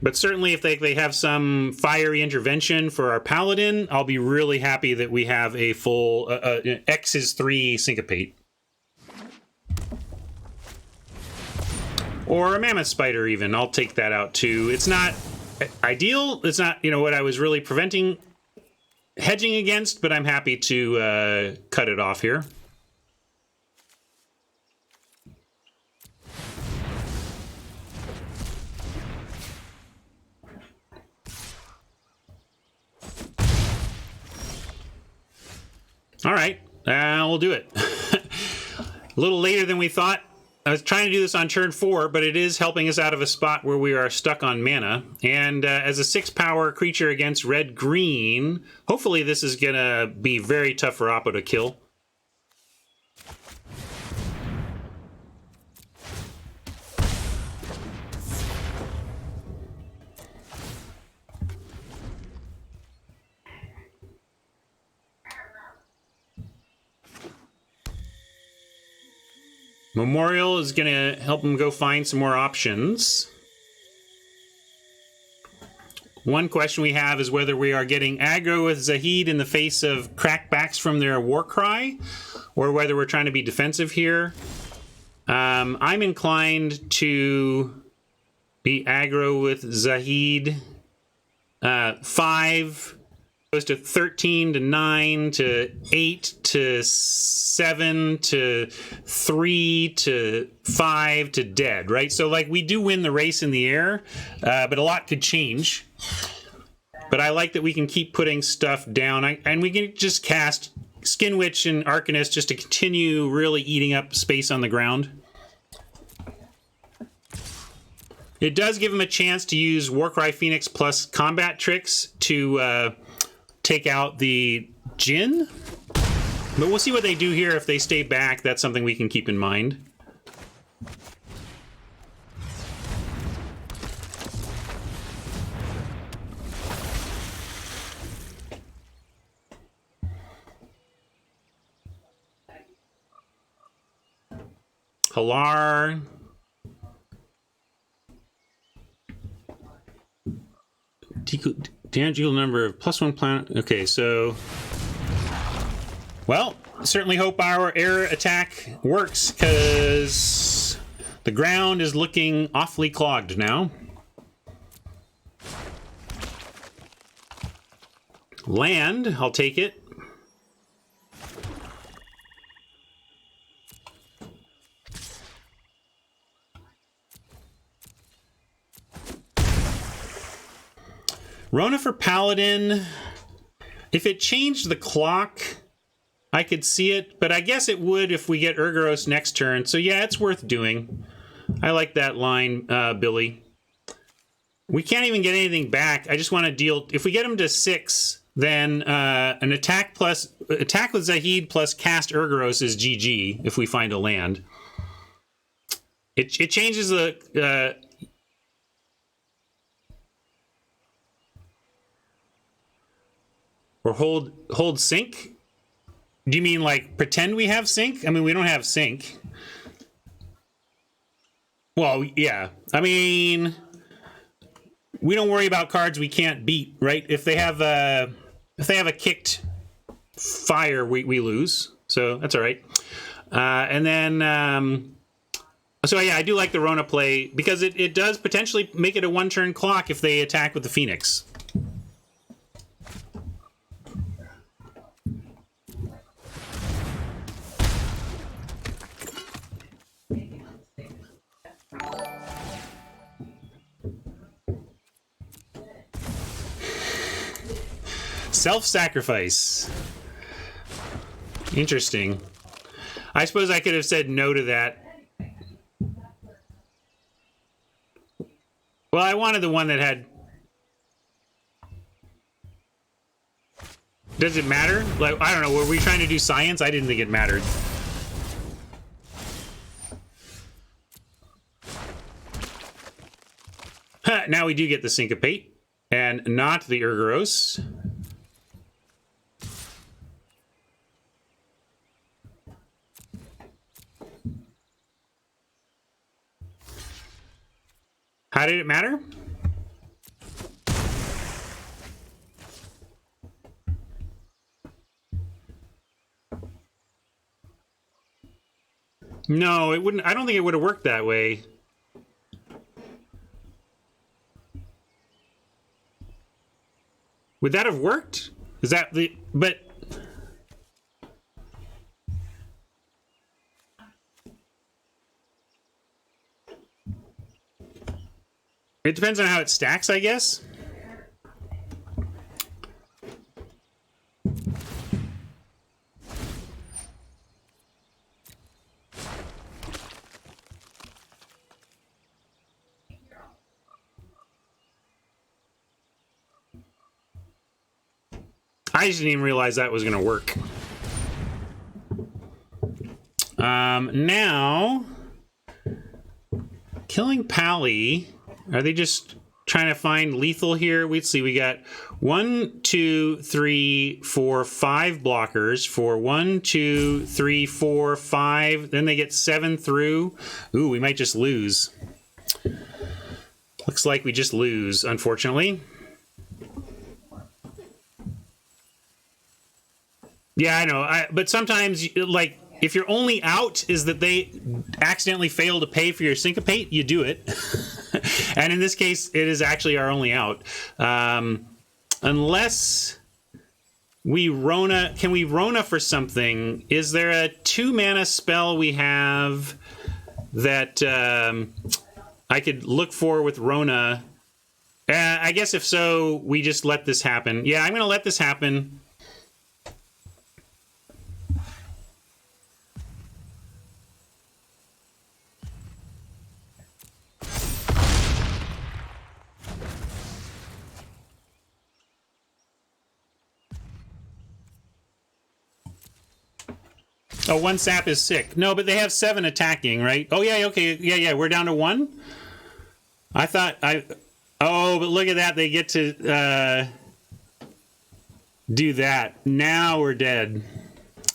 Speaker 1: But certainly if they have some fiery intervention for our Paladin, I'll be really happy that we have a full X is 3 Syncopate. Or a Mammoth Spider even, I'll take that out too. It's not ideal. It's not, what I was really hedging against, but I'm happy to cut it off here. All right, we'll do it. A little later than we thought. I was trying to do this on turn 4, but it is helping us out of a spot where we are stuck on mana. And as a 6-power creature against red-green, hopefully this is going to be very tough for Oppo to kill. Memorial is going to help him go find some more options. One question we have is whether we are getting aggro with Zahid in the face of crackbacks from their Warcry, or whether we're trying to be defensive here. I'm inclined to be aggro with Zahid. 5 goes to 13 to 9 to 8 to 7 to 3 to 5 to dead, right? So like we do win the race in the air, but a lot could change. But I like that we can keep putting stuff down, and we can just cast Skin Witch and Arcanist just to continue really eating up space on the ground. It does give him a chance to use Warcry Phoenix plus combat tricks to take out the Djinn. But we'll see what they do here. If they stay back, that's something we can keep in mind. Halar. Damage equal number of +1 planet. Okay, so... Well, certainly hope our air attack works, because the ground is looking awfully clogged now. Land, I'll take it. Rona for Paladin. If it changed the clock, I could see it, but I guess it would if we get Urgaros next turn. So yeah, it's worth doing. I like that line, Billy. We can't even get anything back. I just want to deal... If we get him to 6, then an attack with Zahid plus cast Urgaros is GG if we find a land. It changes the... or hold sync? Do you mean like pretend we have sync? I mean, we don't have sync. Well, yeah. I mean, we don't worry about cards we can't beat, right? If they have a kicked fire, we lose. So that's all right. And then, so yeah, I do like the Rona play because it does potentially make it a 1-turn clock if they attack with the Phoenix. Self-sacrifice. Interesting. I suppose I could have said no to that. Well, I wanted the one that had... Does it matter? Like, I don't know. Were we trying to do science? I didn't think it mattered. Now we do get the Syncopate, and not the Urgaros. How did it matter? No, it wouldn't. I don't think it would have worked that way. Would that have worked? Is that the... But... It depends on how it stacks, I guess. I just didn't even realize that was going to work. Now, killing Pally. Are they just trying to find lethal here? We'd see. We got 1, 2, 3, 4, 5 blockers for 1, 2, 3, 4, 5. Then they get 7 through. Ooh, we might just lose. Looks like we just lose, unfortunately. Yeah, I know. But sometimes, like, if your only out is that they accidentally fail to pay for your Syncopate, you do it. And in this case, it is actually our only out. Unless we Rona... Can we Rona for something? Is there a 2-mana spell we have that I could look for with Rona? I guess if so, we just let this happen. Yeah, I'm going to let this happen. Oh, 1 sap is sick. No, but they have 7 attacking, right? Oh, yeah, okay. Yeah, we're down to 1? I thought Oh, but look at that. They get to do that. Now we're dead.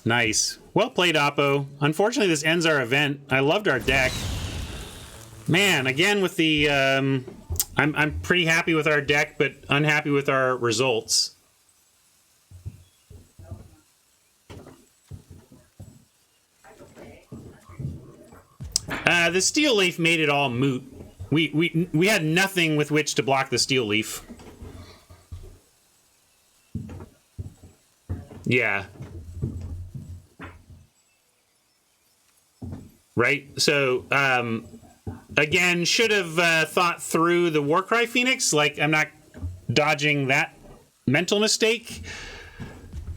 Speaker 1: Nice. Well played, Oppo. Unfortunately, this ends our event. I loved our deck. Man, again with the... I'm pretty happy with our deck, but unhappy with our results. The Steel Leaf made it all moot. We had nothing with which to block the Steel Leaf. Yeah. Right? So, again, should have thought through the Warcry Phoenix. Like, I'm not dodging that mental mistake.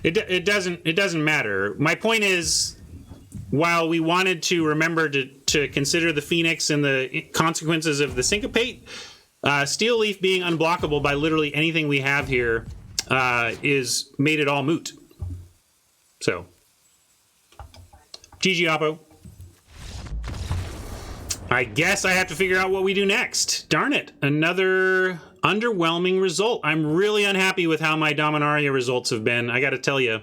Speaker 1: It doesn't matter. My point is, while we wanted to remember to consider the Phoenix and the consequences of the Syncopate, Steel Leaf being unblockable by literally anything we have here is made it all moot. So, GG Oppo. I guess I have to figure out what we do next. Darn it. Another underwhelming result. I'm really unhappy with how my Dominaria results have been. I got to tell you.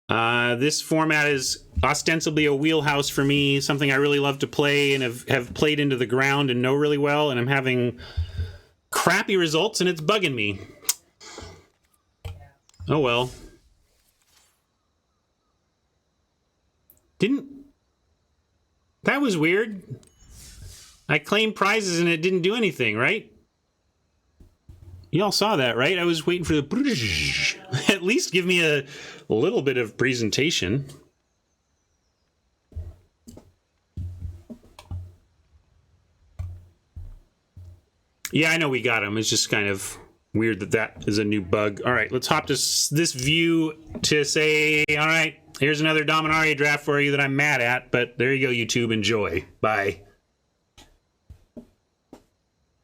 Speaker 1: This format is ostensibly a wheelhouse for me, something I really love to play and have played into the ground and know really well, and I'm having crappy results and it's bugging me. Oh well. That was weird. I claimed prizes and it didn't do anything, right? Y'all saw that, right? I was waiting for the... At least give me a little bit of presentation. Yeah, I know we got him. It's just kind of weird that is a new bug. All right, let's hop to this view to say, all right, here's another Dominaria draft for you that I'm mad at, but there you go, YouTube. Enjoy. Bye.